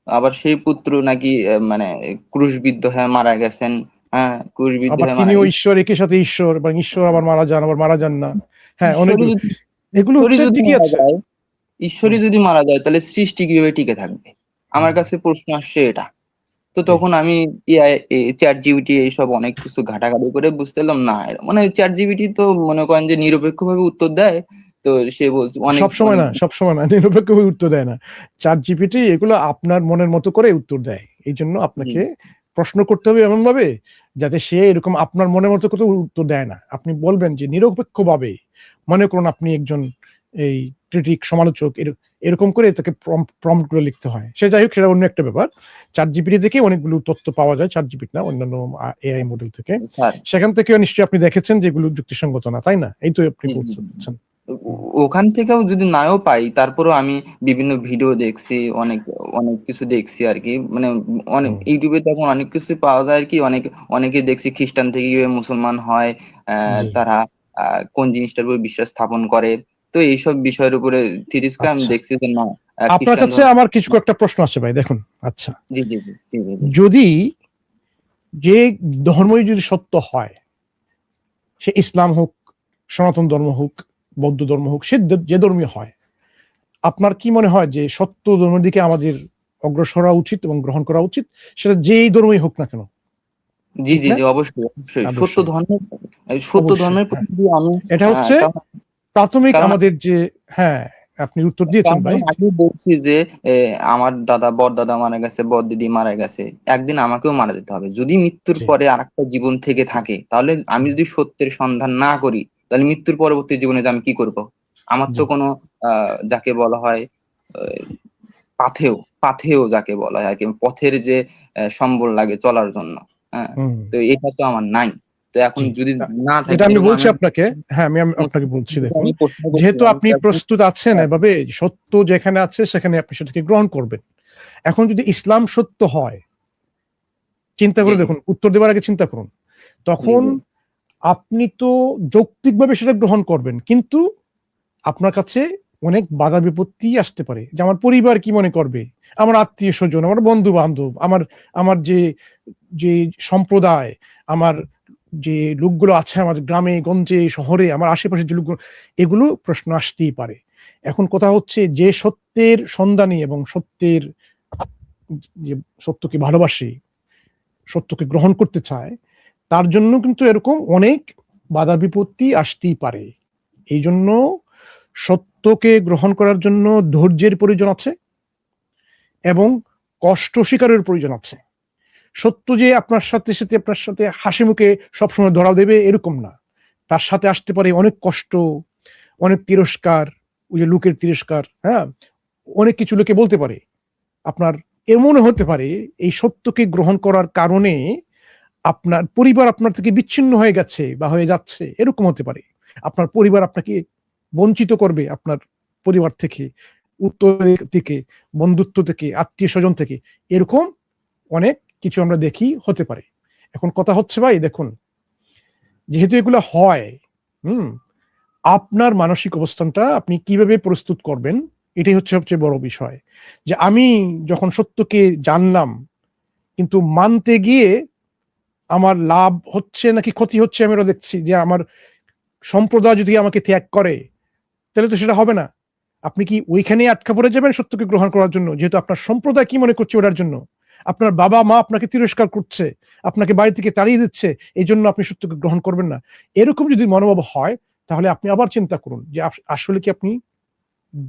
আবার সেই পুত্র নাকি মানে ক্রুশবিদ্ধ হয়ে মারা গেছেন। হ্যাঁ, ক্রুশবিদ্ধ আবার হয়ে মারা তিনিও ঈশ্বর, একই সাথে ঈশ্বর এবং ঈশ্বর আবার মারা যান, আবার মারা যান না। হ্যাঁ, ঈশ্বরই অনেকগুলো। যদি এগুলো ঈশ্বরই হচ্ছে যদি ঠিকই মারা আছে। যায় হুম, ঈশ্বরই যদি মারা যায় তাহলে সৃষ্টি কিভাবে টিকে থাকবে? আমার হুম, কাছে প্রশ্ন আসছে এটা। তো জি। তখন আমি এআই ChatGPT এইসব অনেক কিছু ঘাটাঘাটি করে বুঝতে পারলাম না মানে ChatGPT তো মনে করেন যে নিরপেক্ষভাবে উত্তর দেয়। তো সে বলছে অনেক সবসময় অনেক না, সবসময় না। নিরপেক্ষভাবে উত্তর দেয় না। ChatGPT এগুলো আপনার মনের মতো করে উত্তর দেয়। এইজন্য জি, আপনাকে প্রশ্ন করতে হবে এমনভাবে যাতে সে এরকম আপনার মনের মতো করে উত্তর দেয় না। আপনি বলবেন যে নিরপেক্ষভাবে, মনে করুন আপনি একজন এই ক্রিটিক, সমালোচক এরকম করে তাকে প্রম্পট গুলো লিখতে হয়। সে যাই হোক, সেটা অন্য একটা ব্যাপার। ChatGPT থেকে অনেকগুলো তথ্য পাওয়া যায়। ChatGPT না, অন্যান্য AI মডেল থেকে। স্যার সেখান থেকেও নিশ্চয়ই আপনি দেখেছেন যে এগুলো যুক্তিসঙ্গত না, তাই না? এই তো আপনি জি, জি, বলতে জি, জি। চাচ্ছেন। হুম, ওখান থেকেও যদি নাও পাই তারপরেও আমি বিভিন্ন ভিডিও দেখছি, অনেক অনেক কিছু দেখছি আরকি। মানে অনেক হুম, YouTube এ তখন অনেক কিছু পাওয়া যায় আরকি। অনেকে দেখছি খ্রিস্টান থেকে কিভাবে মুসলমান হয়, জি। তারা আ কোন জিনিসটার উপর বিশ্বাস স্থাপন করে। তো এইসব বিষয়ের উপরে থিরিস করে আমি আচ্ছা। দেখছি যে না আপনার খ্রিস্টান কাছে ধর্ম আমার কিছু একটা প্রশ্ন আছে ভাই, দেখুন। আচ্ছা। জি, জি, জি, জি, জি, জি, যদি যে ধর্মই যদি সত্য হয়, সে ইসলাম হোক, সনাতন ধর্ম হোক, বৌদ্ধ ধর্ম হোক, সে যে ধর্মীয় হয়, আপনার কি মনে হয় যে সত্য ধর্মের দিকে আমাদের অগ্রসর হওয়া উচিত এবং গ্রহণ করা উচিত? সেটা যেই ধর্মই হোক না কেন, জি, ঠিক জি, না? জি, অবশ্যই, অবশ্যই। অবশ্যই, সত্য অবশ্যই। ধর্মের হ্যাঁ। প্রতি যদি আমি এটা আ হচ্ছে কারণ প্রাথমিক কারণ আমাদের যে, হ্যাঁ, আপনি উত্তর দিয়েছেন কারণ ভাই। আমি আগেই বলছি যে আমার দাদা, বড়দাদা মারা গেছে, বড়দিদি মারা গেছে। একদিন আমাকেও মারা যেতে হবে। যদি মৃত্যুর জি। পরে আরেকটা জীবন থেকে থাকে, তাহলে আমি হুম, যদি সত্যের সন্ধান না করি, তাহলে মৃত্যুর পরবর্তী জীবনে যে আমি কি করব? আমার তো জি। কোনো আ যাকে বলা হয় আ পাথেয়, পাথেয় যাকে বলা হয় আরকি। পথের যে সম্বল লাগে চলার জন্য, হ্যাঁ? হুম, তো এটা তো আমার নাই। তো এখন জি। যদি আ না থাকে যেটা আমি যেরকম বলছি আমি আপনাকে, হ্যাঁ, আমি আপনাকে বলছি, দেখুন। আমি প্রশ্ন যেহেতু করছিলাম আপনি যে আপনি প্রস্তুত আছেন এভাবে, সত্য যেখানে আছে সেখানে আপনি সেটাকে গ্রহণ করবেন। এখন যদি ইসলাম সত্য হয়, চিন্তা জি, করে জি, দেখুন, উত্তর দেওয়ার আগে চিন্তা করুন। জি, তখন জি, আপনি তো যৌক্তিকভাবে সেটা গ্রহণ করবেন। কিন্তু আপনার কাছে অনেক বাধা বিপত্তি আসতে পারে। যে আমার পরিবার কি মনে করবে? আমার আত্মীয়স্বজন, আমার বন্ধু-বান্ধব, আমার আমার যে সম্প্রদায়, আমার যে লোকগুলো আছে আমার গ্রামে, গঞ্জে, শহরে, আমার আশেপাশের যে লোকগুলো, এগুলো প্রশ্ন আসতেই পারে। এখন কথা হচ্ছে, যে সত্যের সন্ধানী এবং সত্যের যে সত্যকে ভালোবাসে, সত্যকে গ্রহণ করতে চায়, তার জন্য কিন্তু এরকম অনেক বাধা বিপত্তি আসতেই পারে। এইজন্য সত্যকে গ্রহণ করার জন্য ধৈর্যের প্রয়োজন আছে এবং কষ্ট স্বীকারের প্রয়োজন আছে। সত্য যে আপনার সাথে হাসিমুখে সবসময় ধরা দেবে এরকম না। তার সাথে আসতে পারে অনেক কষ্ট, অনেক তিরস্কার, ওই যে লোকের তিরস্কার, হ্যাঁ? অনেক কিছু লোকে বলতে পারে। আপনার এমনও হতে পারে এই সত্যকে গ্রহণ করার কারণে আপনার পরিবার আপনার থেকে বিচ্ছিন্ন হয়ে গেছে বা হয়ে যাচ্ছে, এরকম হতে পারে। আপনার পরিবার আপনাকে বঞ্চিত করবে আপনার পরিবার থেকে, উত্তর থেকে, বন্ধুত্ব থেকে, আত্মীয়স্বজন থেকে। এরকম অনেক কিছু আমরা দেখি হতে পারে। এখন কথা হচ্ছে ভাই, দেখুন, যেহেতু এগুলো হয়, হুম? আপনার মানসিক অবস্থানটা আপনি কিভাবে প্রস্তুত করবেন, এটাই হচ্ছে সবচেয়ে বড় বিষয়। যে আমি যখন সত্যকে জানলাম, কিন্তু মানতে গিয়ে আমার লাভ হচ্ছে নাকি ক্ষতি হচ্ছে আমি ওটা দেখছি। যে আমার সম্প্রদায় যদি আমাকে ত্যাগ করে, তাহলে তো সেটা হবে না। আপনি কি ওইখানেই আটকা পড়ে যাবেন সত্যকে গ্রহণ করার জন্য? যেহেতু আপনার সম্প্রদায় কি মনে করছে ওটার জন্য? আপনার বাবা-মা আপনাকে তিরস্কার করছে, আপনাকে বাড়ি থেকে তাড়িয়ে দিচ্ছে, এজন্য আপনি সত্যকে গ্রহণ করবেন না। এরকম যদি মনোভাব হয়, তাহলে আপনি আবার চিন্তা করুন যে আসলে কি আপনি,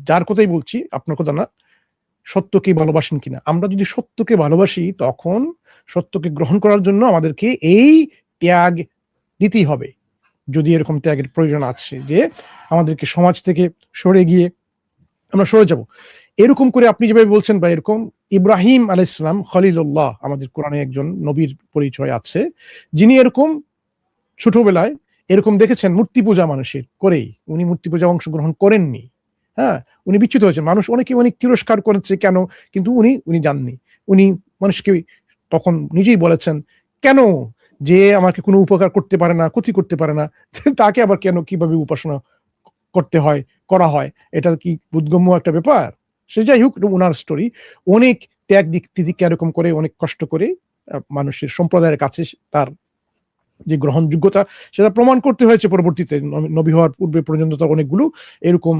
যার কথাই বলছি, আপনার কথা না, সত্যকে ভালোবাসেন কিনা? আমরা যদি সত্যকে ভালোবাসি, তখন সত্যকে গ্রহণ করার জন্য আমাদেরকে এই ত্যাগ দিতেই হবে। যদি এরকম ত্যাগের প্রয়োজন আছে যে আমাদেরকে সমাজ থেকে সরে গিয়ে আমরা সরে যাব, এরকম করে আপনি যেভাবে বলছেন বা এরকম ইব্রাহিম আলাইহিস সালাম খলিলুল্লাহ, আমাদের কোরআনে একজন নবীর পরিচয় আছে, যিনি এরকম ছোটবেলায় এরকম দেখেছেন মূর্তি পূজা মানুষের করেই, উনি মূর্তি পূজা অংশগ্রহণ করেননি। হ্যাঁ, উনি বিচ্যুত হয়েছেন, মানুষ অনেকে অনেক তিরস্কার করেছে কেন, কিন্তু উনি জাননি। উনি মানুষকে তখন নিজেই বলেছেন, কেন যে আমাকে কোনো উপকার করতে পারে না, ক্ষতি করতে পারে না, তাকে আবার কেন কিভাবে উপাসনা করতে হয়, করা হয়, এটা কি বোধগম্য একটা ব্যাপার? সে যাই হোক, ওনার স্টোরি অনেক ত্যাগ দিক তিদিকে এরকম করে অনেক কষ্ট করে মানুষের সম্প্রদায়ের কাছে তার যে গ্রহণযোগ্যতা সেটা প্রমাণ করতে হয়েছে পরবর্তীতে। নবী হওয়ার পূর্বে পর্যন্ত তার অনেকগুলো এরকম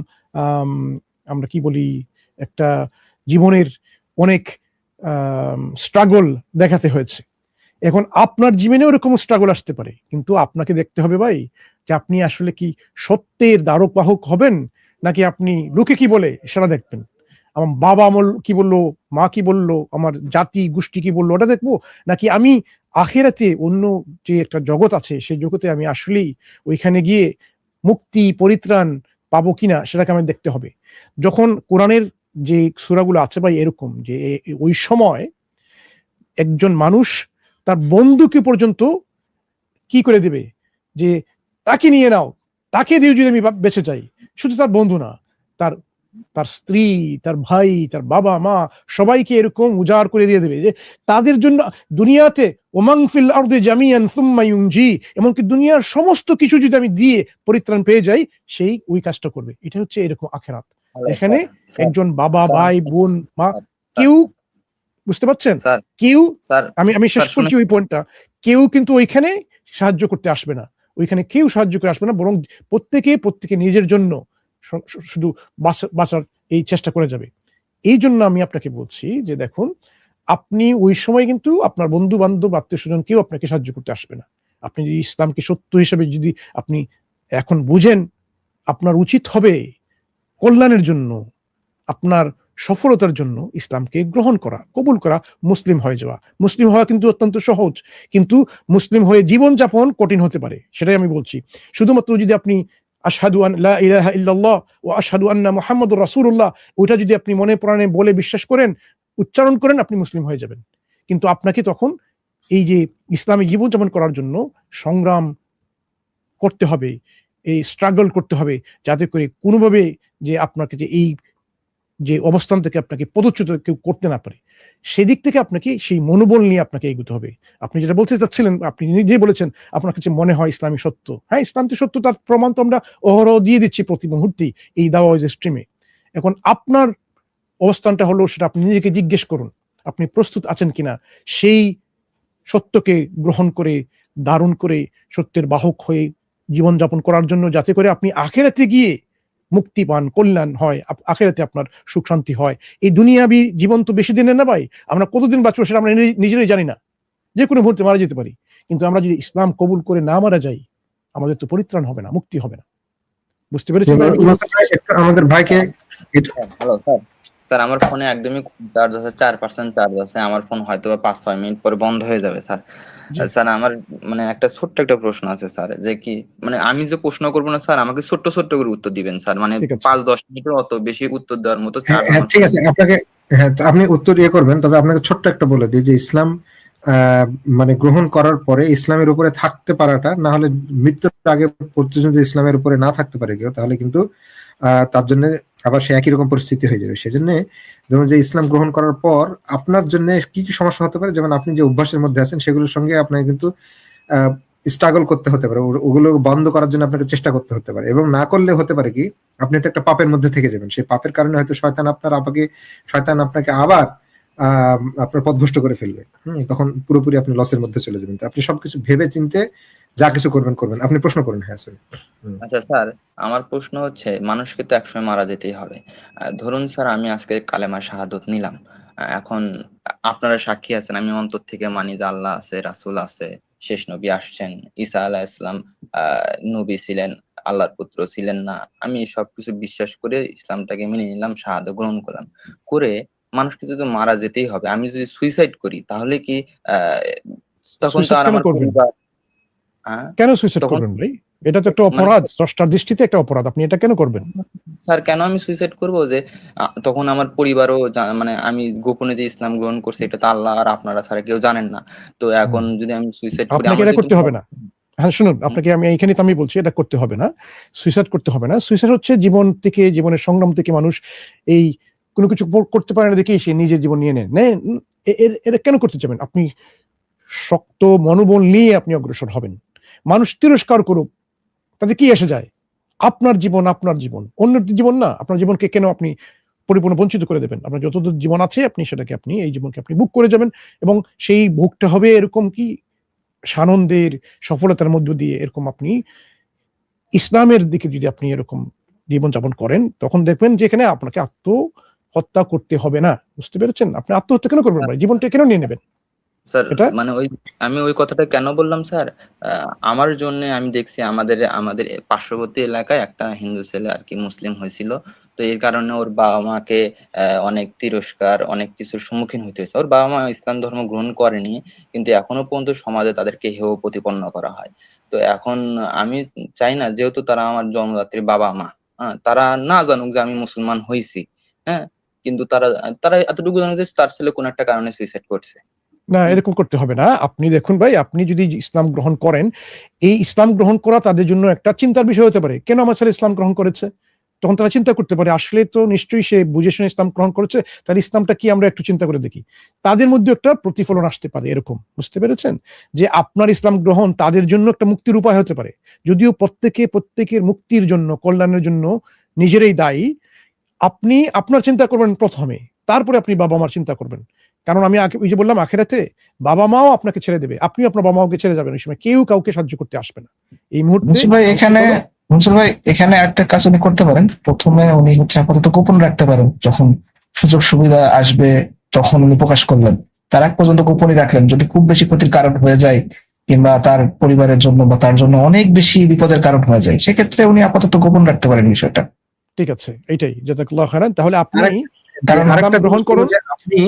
আমরা কি বলি একটা জীবনের অনেক স্ট্রাগল দেখাতে হয়েছে। এখন আপনার জীবনেও এরকম স্ট্রাগল আসতে পারে, কিন্তু আপনাকে দেখতে হবে ভাই যে আপনি আসলে কি সত্যের দ্বারক বাহক হবেন, নাকি আপনি লোকে কি বলে সেটা দেখবেন, আমার বাবা আমল কি বললো, মা কি বললো, আমার জাতি গোষ্ঠী কি বললো ওটা দেখবো, নাকি আমি আখিরাতে অন্য যে একটা জগৎ আছে সেই জগতে আমি আসলেই ওইখানে গিয়ে মুক্তি পরিত্রাণ পাবো কিনা সেটাকে আমি দেখতে হবে। যখন কোরআনের যে সূরাগুলো আছে ভাই এরকম যে ওই সময় একজন মানুষ তার বন্ধুকে পর্যন্ত কি করে দেবে যে তাকে নিয়ে নাও, তাকে দিয়ে যদি আমি বেঁচে যাই, শুধু তার বন্ধু না, তার তার স্ত্রী, তার ভাই, তার বাবা মা সবাইকে এরকম উজাড় করে দিয়ে দেবে যে তাদের জন্য দুনিয়াতে ওমান ফিল আরদি জামিয়ান সুম্মা ইউনজি, এমনকি দুনিয়ার সমস্ত কিছু যদি আমি দিয়ে পরিত্রাণ পেয়ে যাই, সেই ওই কাজটা করবে। এটা হচ্ছে এরকম আখিরাত, এখানে একজন বাবা ভাই বোন মা কেউ, বুঝতে পারছেন, কেউ, আমি শেষ করছি ওই পয়েন্টটা, কেউ কিন্তু ওইখানে সাহায্য করতে আসবে না, ওইখানে কেউ সাহায্য করে আসবে না, বরং প্রত্যেকে নিজের জন্য শুধু বাঁচার এই চেষ্টা করে যাবে। এই জন্য আমি আপনাকে বলছি যে দেখুন, আপনি ওই সময় কিন্তু আপনার বন্ধু বান্ধব আত্মীয় স্বজন কেউ আপনাকে সাহায্য করতে আসবে না। আপনি যদি ইসলামকে সত্য হিসেবে যদি আপনি এখন বুঝেন, আপনার উচিত হবে কল্যাণের জন্য, আপনার সফলতার জন্য ইসলামকে গ্রহণ করা, কবুল করা, মুসলিম হয়ে যাওয়া। মুসলিম হওয়া কিন্তু অত্যন্ত সহজ, কিন্তু মুসলিম হয়ে জীবনযাপন কঠিন হতে পারে, সেটাই আমি বলছি। শুধুমাত্র যদি আপনি আশহাদু আন লা ইলাহা ইল্লাল্লাহ ওয়া আশহাদু আন্না মুহাম্মাদুর রাসূলুল্লাহ ওইটা যদি আপনি মনে প্রাণে বলে বিশ্বাস করেন, উচ্চারণ করেন, আপনি মুসলিম হয়ে যাবেন। কিন্তু আপনাকে তখন এই যে ইসলামী জীবনযাপন করার জন্য সংগ্রাম করতে হবে, এই স্ট্রাগল করতে হবে, যাতে করে কোনোভাবে যে আপনাকে যে অবস্থান থেকে আপনাকে পদচ্যুত কেউ করতে না পারে, সেদিক থেকে আপনাকে সেই মনোবল নিয়ে আপনাকে এগোতে হবে। আপনি যেটা বলতে চাচ্ছিলেন, আপনি নিজেই বলেছেন আপনার কাছে মনে হয় ইসলামী সত্য। হ্যাঁ, ইসলাম তো সত্য, তার প্রমাণ তো আমরা অহরহ দিয়ে দিচ্ছি প্রতি মুহূর্তেই এই দাওয়াজ স্ট্রিমে। এখন আপনার অবস্থানটা হলো সেটা আপনি নিজেকে জিজ্ঞেস করুন, আপনি প্রস্তুত আছেন কিনা সেই সত্যকে গ্রহণ করে ধারণ করে সত্যের বাহক হয়ে জীবনযাপন করার জন্য, যাতে করে আপনি আখিরাতে গিয়ে মুক্তি পান, কল্যাণ হয়, আখিরাতে আপনার সুখ শান্তি হয়। এই দুনিয়াবি জীবন তো বেশি দিনের না ভাই, আমরা কতদিন বাঁচবো সেটা আমরা নিজেরাই জানি না, যে কোনো মুহূর্তে মারা যেতে পারি। কিন্তু আমরা যদি ইসলাম কবুল করে না মারা যাই, আমাদের তো পরিত্রাণ হবে না, মুক্তি হবে না। বুঝতে পেরেছেন? আমাদের ভাইকে হ্যালো স্যার, আমার ফোনে একদমই চার্জ আছে, 4% চার্জ আছে। আমার ফোন হয়তো 5-6 মিনিট পরে বন্ধ হয়ে যাবে স্যার। স্যার আমার মানে একটা ছোট্ট একটা প্রশ্ন আছে স্যার, যে কি মানে আমি যে প্রশ্ন করবো না স্যার, আমাকে ছোট্ট করে উত্তর দিবেন স্যার, মানে 5-10 মিনিটের অত বেশি উত্তর দেওয়ার মতো চার্জ আমার। ঠিক আছে, আপনাকে আপনি উত্তর করবেন, তবে আপনাকে ছোট্ট একটা বলে দিই যে ইসলাম মানে গ্রহণ করার পরে ইসলামের উপরে থাকতে পারাটা, না হলে মৃত্যুর আগে পর্যন্ত ইসলামের উপরে না থাকতে পারে কেউ, তাহলে কিন্তু তার জন্য আবার সে একই রকম পরিস্থিতি হয়ে যাবে। সেজন্য যেমন যে ইসলাম গ্রহণ করার পর আপনার জন্য কি কি সমস্যা হতে পারে, যেমন আপনি যে অভ্যাসের মধ্যে আছেন সেগুলোর সঙ্গে আপনাকে কিন্তু স্ট্রাগল করতে হতে পারে, ওগুলো বন্ধ করার জন্য আপনাকে চেষ্টা করতে হতে পারে, এবং না করলে হতে পারে কি আপনি তো একটা পাপের মধ্যে থেকে যাবেন, সেই পাপের কারণে হয়তো শয়তান আপনাকে আবার আপনার পথভ্রষ্ট করে ফেলবে। তখন পুরোপুরি আপনি লসের মধ্যে চলে যাবেন। তো আপনি সবকিছু ভেবে চিন্তে যা কিছু করবেন। আপনি প্রশ্ন করুন। হ্যাঁ স্যার। আচ্ছা স্যার, আমার প্রশ্ন হচ্ছে, মানুষকে তো একসময় মারা যেতেই হবে। ধরুন স্যার, আমি আজকে কালেমা শাহাদত নিলাম, এখন আপনারা সাক্ষী আছেন, আমি অন্তর থেকে মানি যে আল্লাহ আছে, রাসূল আছে, শেষ নবী আসছেন, ঈসা আলাইহিস সালাম নবী ছিলেন, আল্লাহর পুত্র ছিলেন না, আমি সবকিছু বিশ্বাস করে ইসলামটাকে মেনে নিলাম, শাহাদত গ্রহণ করলাম। করে মানুষকে যদি মারা যেতেই হবে, আমি যদি সুইসাইড করি তাহলে কি তখন তো আর আমার পরিবার কেন সুইসাইড করবেন ভাই? এটা তো একটা মানে অপরাধ, স্রষ্টার দৃষ্টিতে একটা অপরাধ। আপনি এটা কেন করবেন? স্যার কেন আমি সুইসাইড করব যে তখন আমার পরিবারও মানে আমি গোপনে যে ইসলাম গ্রহণ করছি এটা তো আল্লাহ আর আপনারা ছাড়া কেউ জানেন না। তো এখন যদি আমি সুইসাইড করি আপনাকে আমার এটা যেহেতু করতে হবে না। হ্যাঁ শুনুন, আপনাকে আমি এইখানে তো আমি বলছি এটা করতে হবে না, সুইসাইড করতে হবে না। সুইসাইড হচ্ছে জীবন থেকে, জীবনের সংগ্রাম থেকে মানুষ এই কোনো কিছু করতে পারে না দেখেই সে নিজের জীবন নিয়ে নেন। এটা কেন করতে চাবেন? আপনি শক্ত মনোবল নিয়ে আপনি অগ্রসর হবেন। মানুষ তিরস্কার করুক, তাতে কি এসে যায়? আপনার জীবন আপনার জীবন, অন্যের জীবন না। আপনার জীবনকে কেন আপনি পরিপূর্ণ বঞ্চিত করে দেবেন? আপনার যতদূর জীবন আছে আপনি সেটাকে আপনি এই জীবনকে আপনি বুক করে যাবেন, এবং সেই বুকটা হবে এরকম কি সানন্দের সফলতার মধ্য দিয়ে। এরকম আপনি ইসলামের দিকে যদি আপনি এরকম জীবনযাপন করেন, তখন দেখবেন যে এখানে আপনাকে আত্মহত্যা করতে হবে না। বুঝতে পেরেছেন? আপনি আত্মহত্যা কেন করবেন ভাই? জীবনটা কেন নিয়ে নেবেন? স্যার এটা মানে আমি ওই কথাটা কেন বললাম স্যার, আমার জন্য আমি দেখছি আমাদের আমাদের পার্শ্ববর্তী এলাকায় একটা হিন্দু ছেলে আর কি মুসলিম হয়েছিল। তো এর কারণে ওর বাবা মাকে অনেক তিরস্কার, অনেক কিছুর সম্মুখীন হতে হয়েছে। ওর বাবা মা ইসলাম ধর্ম গ্রহণ করেনি, কিন্তু এখনো পর্যন্ত সমাজে তাদেরকে হেয় প্রতিপন্ন করা হয়। তো এখন আমি চাই না, যেহেতু তারা আমার জন্মদাত্রী বাবা মা, হ্যাঁ, তারা না জানুক যে আমি মুসলমান হয়েছি, হ্যাঁ, কিন্তু তারা তারা এতটুকু জানে যে তার ছেলে কোন একটা কারণে সুইসাইড করছে। না, এরকম করতে হবে না। আপনি দেখুন ভাই, আপনি যদি ইসলাম গ্রহণ করেন, এই ইসলাম গ্রহণ করা তাদের জন্য একটা চিন্তার বিষয় হতে পারে। কেন আমার ছেলে ইসলাম গ্রহণ করেছে? তখন তারা চিন্তা করতে পারে আসলে তো নিশ্চয়ই সে বুঝে শুনে ইসলাম গ্রহণ করেছে, তার ইসলামটা কি আমরা একটু চিন্তা করে দেখি। তাদের মধ্যে একটা প্রতিফলন আসতে পারে এরকম। বুঝতে পেরেছেন? যে আপনার ইসলাম গ্রহণ তাদের জন্য একটা মুক্তির উপায় হতে পারে। যদিও প্রত্যেকের মুক্তির জন্য, কল্যাণের জন্য নিজেরাই দায়ী। আপনি আপনার চিন্তা করবেন প্রথমে, তারপরে আপনি বাবা মার চিন্তা করবেন। কারণ আমি ওই যে বললাম, আখেরাতে বাবা মাও আপনাকে ছেড়ে দেবে, আপনি আপনার বাবা মাকে ছেড়ে যাবেন। ওই সময় কেউ কাউকে সাহায্য করতে আসবে না। এই মুহূর্তে মনসুর ভাই এখানে একটা কাজ উনি করতে পারেন। প্রথমে উনি হচ্ছে আপাতত গোপন রাখতে পারেন, যখন সুযোগ সুবিধা আসবে তখন উনি প্রকাশ করলেন। তার আগ পর্যন্ত গোপনই রাখলেন। যদি খুব বেশি ক্ষতির কারণ হয়ে যায়, কিংবা তার পরিবারের জন্য বা তার জন্য অনেক বেশি বিপদের কারণ হয়ে যায়, সেক্ষেত্রে উনি আপাতত গোপন রাখতে পারেন বিষয়টা। ঠিক আছে, এইটাই জাযাকাল্লাহু খাইরান। তাহলে আপনি কারণ ইসলাম গ্রহণ করুন,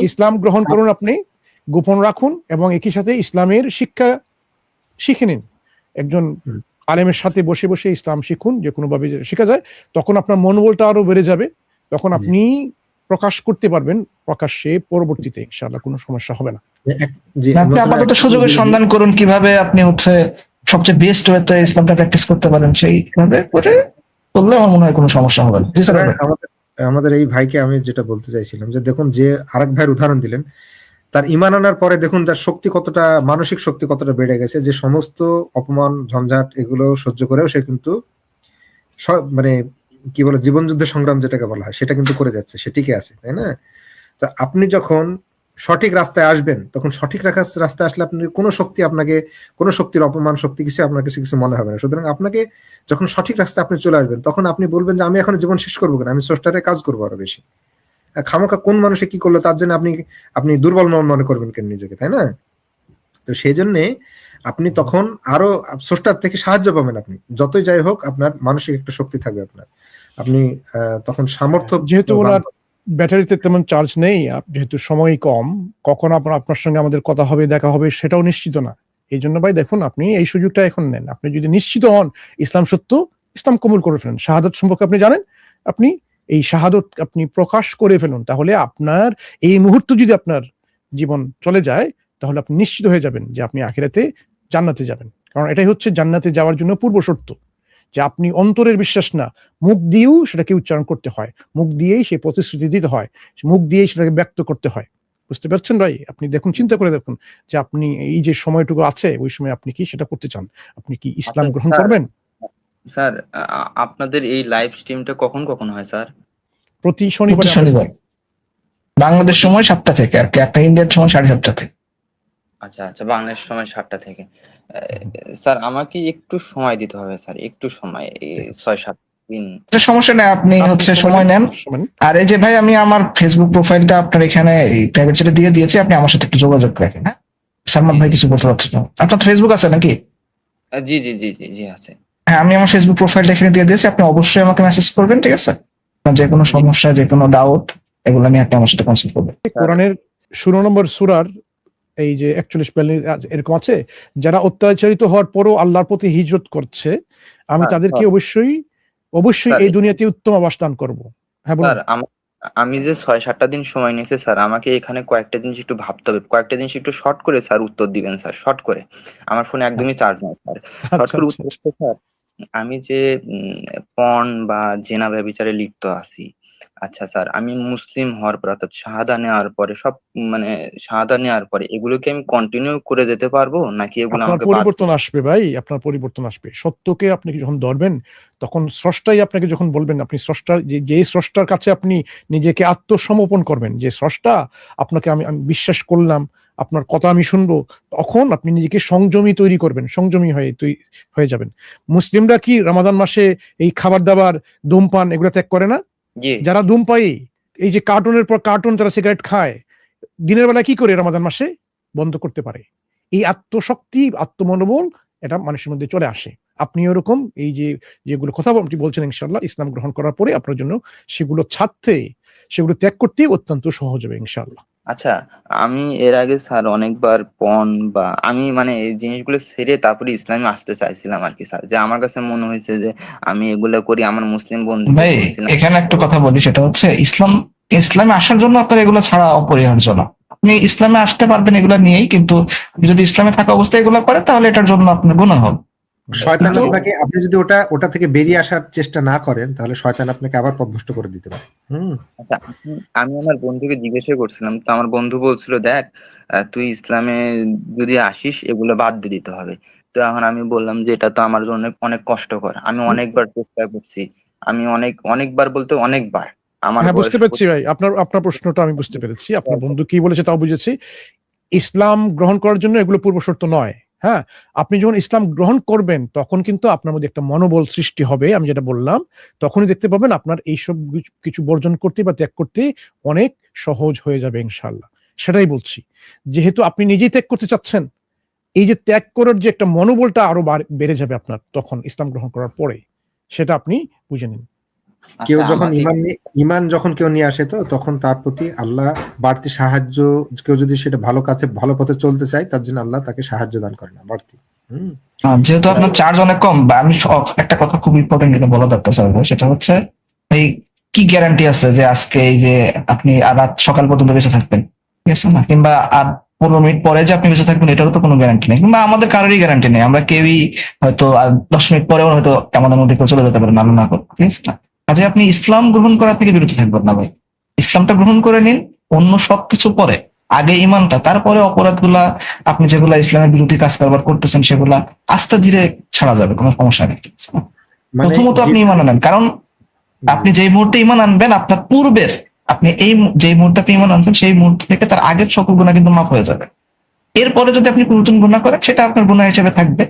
ইসলাম গ্রহণ করুন, আপনি গোপন রাখুন, এবং একই সাথে ইসলামের শিক্ষা শিখে নিন। একজন আলেমের সাথে বসে বসে ইসলাম শিখুন, যে কোনো ভাবে শেখা যায়। তখন আপনার মনোবলটা আরো বেড়ে যাবে। তখন আপনি প্রকাশ করতে পারবেন প্রকাশ্যে, পরবর্তীতে ইনশাআল্লাহ কোনো সমস্যা হবে না। আপনি আপাতত সুযোগের সন্ধান করুন কিভাবে আপনি হচ্ছে সবচেয়ে বেস্ট ওয়েতে ইসলামটা প্র্যাকটিস করতে পারেন, সেইভাবে করে করলে আমার মনে হয় কোনো সমস্যা হবে না। আমাদের এই ভাইকে আমি যেটা বলতে চাইছিলাম, যে দেখুন, যে আরেক ভাইয়ের উদাহরণ দিলেন, তার ইমান আনার পরে দেখুন তার শক্তি কতটা, মানসিক শক্তি কতটা বেড়ে গেছে, যে সমস্ত অপমান ঝঞ্ঝাট এগুলো সহ্য করেও সে কিন্তু মানে কি বলে, জীবন যুদ্ধের সংগ্রাম যেটাকে বলা হয় সেটা কিন্তু করে যাচ্ছে, সে টিকে আছে, তাই না? তো আপনি যখন সঠিক রাস্তায় আসবেন, তখন সঠিক রাস্তায় আসলে আপনি কোনো শক্তি, আপনাকে কোনো শক্তির অপমান শক্তি কিছু আপনার কাছে কিছু মনে হবে না। সুতরাং আপনাকে যখন সঠিক রাস্তায় আপনি চলে আসবেন, তখন আপনি বলবেন যে আমি এখন জীবন শেষ করবো কেন, আমি স্রষ্টারে কাজ করবো আরো বেশি। খামোখা কোন মানুষে কি করলো তার জন্য আপনি দুর্বল মনে করবেন কেন নিজেকে, তাই না? তো সেই জন্য আপনি তখন আরো স্রষ্টার থেকে সাহায্য পাবেন। আপনি যতই যাই হোক, আপনার মানসিক একটা শক্তি থাকবে আপনার, আপনি তখন সামর্থ্য, যেহেতু ওনার ব্যাটারিতে তেমন চার্জ নেই, যেহেতু সময় কম, কখন আপনার সঙ্গে আমাদের কথা হবে, দেখা হবে, সেটাও নিশ্চিত না। এই জন্য ভাই দেখুন, আপনি এই সুযোগটা এখন নেন। আপনি যদি নিশ্চিত হন ইসলাম সত্য, ইসলাম কবুল করে ফেলেন। শাহাদাত সম্পর্কে আপনি জানেন, আপনি এই শাহাদাত আপনি প্রকাশ করে ফেলুন। তাহলে আপনার এই মুহূর্তে যদি আপনার জীবন চলে যায়, তাহলে আপনি নিশ্চিত হয়ে যাবেন যে আপনি আখিরাতে জান্নাতে যাবেন। কারণ এটাই হচ্ছে জান্নাতে যাওয়ার জন্য পূর্ব শর্ত, যে আপনি অন্তরের বিশ্বাস না, মুখ দিয়েও সেটাকে উচ্চারণ করতে হয়, মুখ দিয়েই সেই প্রতিশ্রুতি দিতে হয়, মুখ দিয়েই সেটাকে ব্যক্ত করতে হয়। বুঝতে পারছেন ভাই? আপনি দেখুন, চিন্তা করে দেখুন যে আপনি এই যে সময়টুকু আছে, ওই সময় আপনি কি সেটা করতে চান? আপনি কি ইসলাম গ্রহণ করবেন? স্যার আপনাদের এই লাইভ স্ট্রিমটা কখন হয় স্যার? প্রতি শনিবার বাংলাদেশ সময় 7টা থেকে, আর কি আপনার ইন্ডিয়ার সময় 7:30 থেকে। আচ্ছা, বাংলাদেশ সময় 7টা থেকে। স্যার আমাকে একটু সময় দিতে হবে স্যার, একটু সময়, 6-7 দিন। সমস্যা নেই, আপনি হচ্ছে সময় নেন। আর এই যে ভাই, আমি আমার ফেসবুক প্রোফাইলটা আপনার এখানে প্রাইভেট চ্যাটে দিয়ে দিয়েছি, আপনি আমার সাথে একটু যোগাযোগ রাখেন। হ্যাঁ, সালমান ভাই কিছু বলতে চাচ্ছেন? আপনার ফেসবুক আছে নাকি? জি আছে। হ্যাঁ, আমি আমার ফেসবুক প্রোফাইলটা এখানে দিয়ে দিয়েছি, আপনি অবশ্যই আমাকে মেসেজ করবেন, ঠিক আছে? যে কোনো সমস্যা, যে কোনো ডাউট, এগুলো নিয়ে আপনি আমার সাথে কনসাল্ট করবেন। কোরআনের 16 নম্বর সূরার এই যে 41-42 এরকম আছে, যারা অত্যাচারিত হওয়ার পরও আল্লাহর প্রতি হিজরত করছে, আমি স্যার তাদেরকে স্যার অবশ্যই স্যার এই দুনিয়াতে উত্তম আবাস দান করব। হ্যাঁ বলুন। স্যার আমি যে 6-7টা দিন সময় নিয়েছে স্যার, আমাকে এখানে কয়েকটা জিনিস একটু ভাবতে হবে, কয়েকটা জিনিস একটু শর্ট করে স্যার উত্তর দিবেন স্যার, শর্ট করে। আমার ফোনে একদমই চার্জ নাই স্যার। শর্ট আচ্ছা করে আচ্ছা উত্তর আচ্ছা। হচ্ছে স্যার, আমি যে পণ বা জেনা ব্যভিচারে লিপ্ত আছি, আচ্ছা স্যার, আমি মুসলিম হওয়ার পর অর্থাৎ শাহাদা নেওয়ার পরে সব মানে শাহাদা নেওয়ার পরে এগুলোকে আমি কন্টিনিউ করে যেতে পারবো, নাকি এগুলো আপনার আমাকে বাদ পরিবর্তন আসবে ভাই, আপনার পরিবর্তন আসবে। সত্যকে আপনি যখন ধরবেন, তখন স্রষ্টাই আপনাকে যখন বলবেন, আপনি স্রষ্টার যে স্রষ্টার কাছে আপনি নিজেকে আত্মসমর্পণ করবেন, যে স্রষ্টা আপনাকে আমি আমি বিশ্বাস করলাম, আপনার কথা আমি শুনবো, তখন আপনি নিজেকে সংযমী তৈরি করবেন, সংযমী হয়ে যাবেন। মুসলিমরা কি রমাদান মাসে এই খাবার দাবার, ধূমপান এগুলো ত্যাগ করে না? জি যারা ধূমপায়ী, এই যে কার্টুনের পর কার্টুন তারা সিগারেট খায়, দিনের বেলা কি করে রমাদান মাসে বন্ধ করতে পারে? এই আত্মশক্তি, আত্মমনোবল এটা মানুষের মধ্যে চলে আসে। আপনি ওরকম এই যে যেগুলো কথা আপনি বলছেন, ইনশাআল্লাহ ইসলাম গ্রহণ করার পরে আপনার জন্য সেগুলো ছাড়তে, সেগুলো ত্যাগ করতে অত্যন্ত সহজ হবে ইনশাআল্লাহ। আচ্ছা, আমি এর আগে স্যার অনেকবার পণ বা আমি মানে এই জিনিসগুলো ছেড়ে তারপরে ইসলামে আসতে চাইছিলাম আর কি স্যার, যে আমার কাছে মনে হয়েছে যে আমি এগুলো করি, আমার মুসলিম বন্ধুকে ভাই বলছিলাম। এখানে একটা কথা বলি, সেটা হচ্ছে ইসলামে আসার জন্য আপনার এগুলো ছাড়া অপরিহার্য না। আপনি ইসলামে আসতে পারবেন এগুলা নিয়েই, কিন্তু আপনি যদি ইসলামে থাকা অবস্থায় এগুলো করেন তাহলে এটার জন্য আপনার গুনাহ হবে। শয়তান কিন্তু আপনাকে, আপনি যদি ওটা থেকে বেরিয়ে আসার চেষ্টা না করেন, তাহলে শয়তান আপনাকে আবার পথভ্রষ্ট করে দিতে পারে। আচ্ছা, আমি আমার বন্ধুকে জিজ্ঞাসা করছিলাম, তো আমার বন্ধু বলছিল দেখ, তুই ইসলামে যদি আসিস এগুলো বাদ দিয়ে দিতে হবে। তো এখন আমি বললাম যে এটা তো আমার জন্য অনেক অনেক কষ্টকর, আমি অনেকবার চেষ্টা করছি, আমি অনেকবার বলতে অনেকবার, আমার হ্যাঁ, বুঝতে বয়স পেরেছি ভাই, আপনার প্রশ্নটা আমি বুঝতে পেরেছি। আপনার বন্ধু কি বলেছে তাও বুঝেছি। ইসলাম গ্রহণ করার জন্য এগুলো পূর্বশর্ত নয়। হ্যাঁ, আপনি যখন ইসলাম গ্রহণ করবেন তখন কিন্তু আপনার মধ্যে একটা মনোবল সৃষ্টি হবে, আমি যেটা বললাম। তখনই দেখতে পাবেন আপনার এইসব কিছু বর্জন করতে বা ত্যাগ করতে অনেক সহজ হয়ে যাবে ইনশাআল্লাহ। সেটাই বলছি, যেহেতু আপনি নিজেই ত্যাগ করতে চাচ্ছেন, এই যে ত্যাগ করার যে একটা মনোবলটা আরো বেড়ে যাবে আপনার তখন ইসলাম গ্রহণ করার পরে, সেটা আপনি বুঝে নিন। কেউ আচ্ছা যখন আমাকে ইমান যখন কেউ নিয়ে আসে, তো তখন তার প্রতি আল্লাহ বাড়তি সাহায্য, কেউ যদি সেটা ভালো কাছে ভালো পথে চলতে চায়, তার জন্য আল্লাহ তাকে সাহায্য দান করে না বাড়তি। যেহেতু আপনার চার্জ অনেক কম, বা আমি একটা কথা খুব ইম্পর্টেন্ট এটা বলা দরকার স্যার, সেটা হচ্ছে এই কি গ্যারান্টি আছে যে আজকে এই যে আপনি আর রাত সকাল পর্যন্ত বেঁচে থাকবেন, ঠিক আছে না? কিংবা আর 15 মিনিট পরে যে আপনি বেঁচে থাকবেন, এটারও তো কোনো গ্যারান্টি নেই, কিংবা আমাদের কারোরই গ্যারান্টি নেই। আমরা কেউই হয়তো আর 10 মিনিট পরেও হয়তো আমাদের মধ্যে কেউ চলে যেতে পারে, আল্লাহ না করুক, ঠিক আছে না? কাজে আপনি ইসলাম গ্রহণ করা থেকে বিরত থাকবেন না ভাই। ইসলামটা গ্রহণ করে নিন, অন্য সবকিছু পরে, আগে ইমানটা, তারপরে অপরাধগুলা, আপনি যেগুলা ইসলামের বিরোধী কাজ কারবার করতেছেন সেগুলা আস্তে ধীরে ছাড়া যাবে, কোনো সমস্যা নেই। মানে প্রথমত আপনি ইমান আনেন, কারণ আপনি যেই মুহূর্তে ইমান আনবেন, আপনার পূর্বের, আপনি যেই মুহূর্তে আপনি ইমান আনছেন সেই মুহূর্ত থেকে তার আগের সকল গুণা কিন্তু মাফ হয়ে যাবে। এরপরে যদি আপনি নতুন গুণা করেন, সেটা আপনার গুণা হিসেবে থাকবে।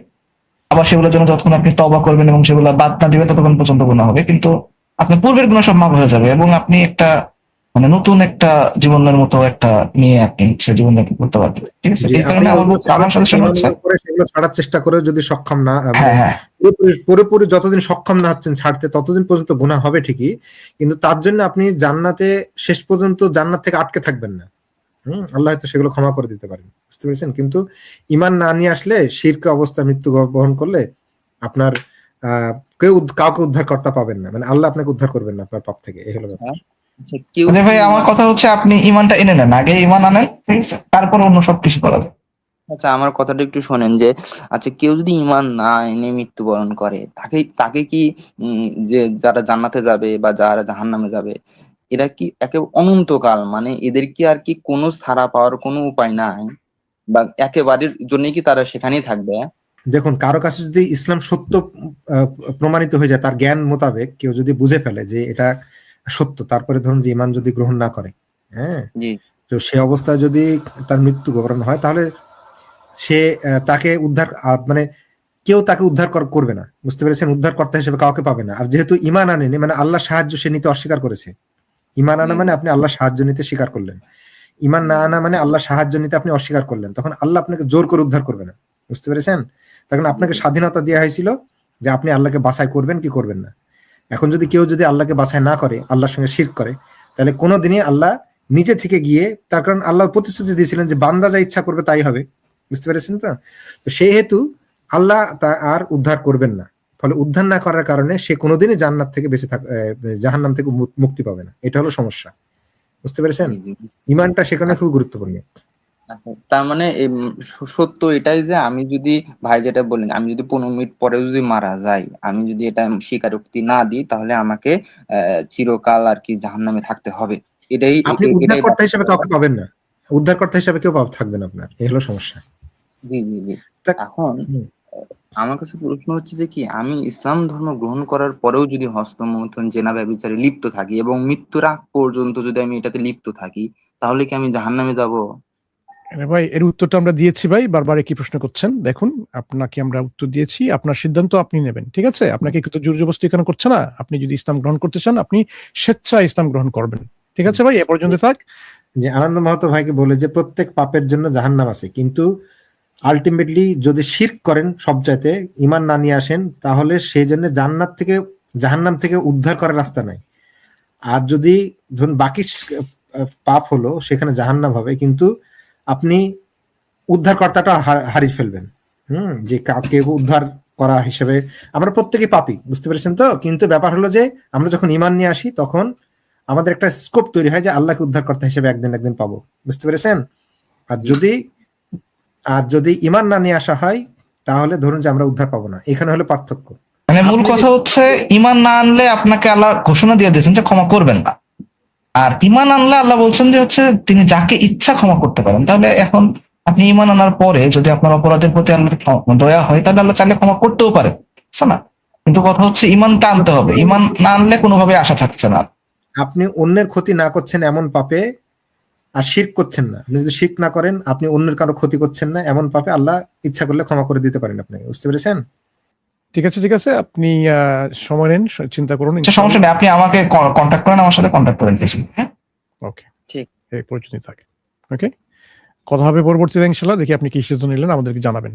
আবার সেগুলোর জন্য যতক্ষণ আপনি তওবা করবেন এবং সেগুলো বাদ না দিবেন, ততক্ষণ পর্যন্ত গুণা হবে, কিন্তু আপনার পূর্বের গুণা সব মাফ হয়ে যাবে এবং আপনি একটা মানে নতুন একটা জীবনের মতো একটা নিয়ে আপনি জীবনযাপন করতে পারবেন, ঠিক আছে? এই কারণে আমার সাজেশন হচ্ছে সেগুলো ছাড়ার চেষ্টা করে, যদি সক্ষম না হ্যাঁ হ্যাঁ পুরোপুরি যতদিন সক্ষম না হচ্ছেন ছাড়তে, ততদিন পর্যন্ত গুনাহ হবে ঠিকই, কিন্তু তার জন্য আপনি জান্নাতে শেষ পর্যন্ত জান্নাত থেকে আটকে থাকবেন না। আল্লাহ হয়তো সেগুলো ক্ষমা করে দিতে পারেন, বুঝতে পেরেছেন? কিন্তু ইমান না নিয়ে আসলে, শিরক অবস্থা মৃত্যু বহন করলে আপনার কাউকে উদ্ধারকর্তা পাবেন না, মানে আল্লাহ আপনাকে উদ্ধার করবেন না আপনার পাপ থেকে। এই হলো ব্যাপার। আচ্ছা, কেউ মানে ভাই কি আমার কথা হচ্ছে আপনি ইমানটা এনে নেন, আগে ইমান আনেন, ঠিক আছে? তারপর অন্য সবকিছু করা যায়। আচ্ছা, আমার কথাটা একটু শোনেন যে, আচ্ছা কেউ যদি ঈমান না এনে মৃত্যুবরণ করে, তাকে তাকে কি যে যারা জান্নাতে যাবে বা যারা জাহান্নামে যাবে, এরা কি একে অনন্তকাল, মানে এদের কি আর কি কোনো ছাড়া পাওয়ার কোনো উপায় নাই, বা একেবারের জন্য কি তারা সেখানেই থাকবে? দেখুন, কারো কাছে যদি ইসলাম সত্য আহ, প্রমাণিত হয়ে যায়, তার জ্ঞান মোতাবেক কেউ যদি বুঝে ফেলে যে এটা সত্য, তারপরে ধরুন যে ইমান যদি গ্রহণ না করে, হ্যাঁ, জি তো সে অবস্থায় যদি তার মৃত্যুবরণ হয়, তাহলে সে তাকে উদ্ধার মানে কেউ তাকে উদ্ধার করবে না, বুঝতে পেরেছেন? উদ্ধারকর্তা হিসেবে কাউকে পাবে না। আর যেহেতু ইমান আনেনি, মানে আল্লাহর সাহায্য সে নিতে অস্বীকার করেছে। ইমান আনা মানে আপনি আল্লাহর সাহায্য নিতে স্বীকার করলেন, ইমান না আনা মানে আল্লাহর সাহায্য নিতে আপনি অস্বীকার করলেন, তখন আল্লাহ আপনাকে জোর করে উদ্ধার করবে না, বুঝতে পেরেছেন? তখন আপনাকে স্বাধীনতা দেওয়া হয়েছিল যে আপনি আল্লাহকে বাছাই করবেন কি করবেন না। এখন যদি কেউ যদি আল্লাহকে বাছাই না করে, আল্লাহর সঙ্গে শিরক করে, তাহলে কোনোদিনই আল্লাহ নিজে থেকে গিয়ে, তার কারণ আল্লাহ প্রতিশ্রুতি দিয়েছিলেন যে বান্দা যা ইচ্ছা করবে তাই হবে, বুঝতে পেরেছেন তো? তো সেই হেতু আল্লাহ তা আর উদ্ধার করবেন না, ফলে উদ্ধার না করার কারণে সে কোনোদিনই জান্নাত থেকে বেঁচে থাক জাহান্নাম থেকে মুক্তি পাবে না, এটা হলো সমস্যা, বুঝতে পেরেছেন? জি, জি। ইমানটা সেখানে খুব গুরুত্বপূর্ণ। আচ্ছা, তার মানে সত্য এটাই যে আমি যদি, ভাই যেটা বললেন, আমি যদি 15 মিনিট পরে যদি মারা যাই, আমি যদি এটা স্বীকারোক্তি না দিই, তাহলে আমাকে চিরকাল আর কি জাহান্নামে থাকতে হবে। এটাই আপনি এটাই উদ্ধারকর্তা হিসেবে কাউকে পাবেন না, উদ্ধারকর্তা হিসেবে কেউ থাকবে না আপনার, এই হলো সমস্যা। জি, জি, জি। তা- এখন হুম। আমার কাছে প্রশ্ন হচ্ছে যে কি, আমি ইসলাম ধর্ম গ্রহণ করার পরেও যদি হস্তমৈথুন, জেনা, ব্যভিচারে লিপ্ত থাকি এবং মৃত্যুর আগ পর্যন্ত যদি আমি এটাতে লিপ্ত থাকি, তাহলে কি আমি জাহান্নামে যাব? আরে ভাই, এর উত্তরটা আমরা দিয়েছি ভাই, বারবার কি প্রশ্ন করছেন? দেখুন, আপনাকে আমরা উত্তর দিয়েছি, আপনার সিদ্ধান্ত আপনি নেবেন, ঠিক আছে? আপনাকে কিন্তু জোর জবরদস্তি এখানে করছে না। আপনি যদি ইসলাম গ্রহণ করতে চান, আপনি স্বেচ্ছায় ইসলাম গ্রহণ করবেন, ঠিক আছে ভাই? এ পর্যন্ত থাক। যে আনন্দ মাহাতো ভাইকে বলে যে প্রত্যেক পাপের জন্য জাহান্নাম আছে, কিন্তু আলটিমেটলি যদি শিরক করেন, সব চাইতে ইমান না নিয়ে আসেন, তাহলে সেই জন্য জান্নাত থেকে জাহান্নাম থেকে উদ্ধার করার রাস্তা নাই। আর যদি ধরুন বাকি পাপ হলো সেখানে জাহান্নাম হবে, কিন্তু আপনি উদ্ধারকর্তাটা হারিয়ে ফেলবেন। যে কাউকে উদ্ধার করা হিসেবে আমরা প্রত্যেকেই পাপী, বুঝতে পেরেছেন তো? কিন্তু ব্যাপার হলো যে আমরা যখন ইমান নিয়ে আসি, তখন আমাদের একটা স্কোপ তৈরি হয় যে আল্লাহকে উদ্ধারকর্তা হিসেবে একদিন পাবো, বুঝতে পেরেছেন? আর যদি ইমান না নিয়ে আসা হয়, তাহলে ধরুন যে আমরা উদ্ধার পাবো না। এখানে হলো পার্থক্য। মানে মূল কথা হচ্ছে ইমান না আনলে আপনাকে আল্লাহ ঘোষণা দিয়ে দিয়েছেন যে ক্ষমা করবেন না, আর ইমান আনলে আল্লাহ বলছেন যে হচ্ছে তিনি যাকে ইচ্ছা ক্ষমা করতে পারেন। তাহলে এখন আপনি ইমান আনার পরে যদি আপনার অপরাধের প্রতি আল্লাহর দয়া হয়, তাহলে আল্লাহ চাইলে ক্ষমা করতেও পারে, বুঝছো না? কিন্তু কথা হচ্ছে ইমানটা আনতে হবে, ইমান না আনলে কোনোভাবে আশা থাকছে না। আপনি অন্যের ক্ষতি না করছেন এমন পাপে, আর শিরক করছেন না, আপনি যদি শিরক না করেন, আপনি অন্যের কারো ক্ষতি করছেন না এমন পাপে আল্লাহ ইচ্ছা করলে ক্ষমা করে দিতে পারেন আপনাকে, বুঝতে পেরেছেন? ঠিক আছে, ঠিক আছে, আপনি সময় নেন, চিন্তা করুন। আচ্ছা, সমস্যা নেই, আপনি আমাকে কন্ট্যাক্ট করেন, আমার সাথে কন্ট্যাক্ট করেন কিছু। হ্যাঁ, ওকে, ঠিক। এই পর্যন্তই থাকে। ওকে, কথা হবে পরবর্তীতে ইনশাআল্লাহ। দেখি আপনি কি সিদ্ধান্ত নিলেন, আমাদেরকে জানাবেন।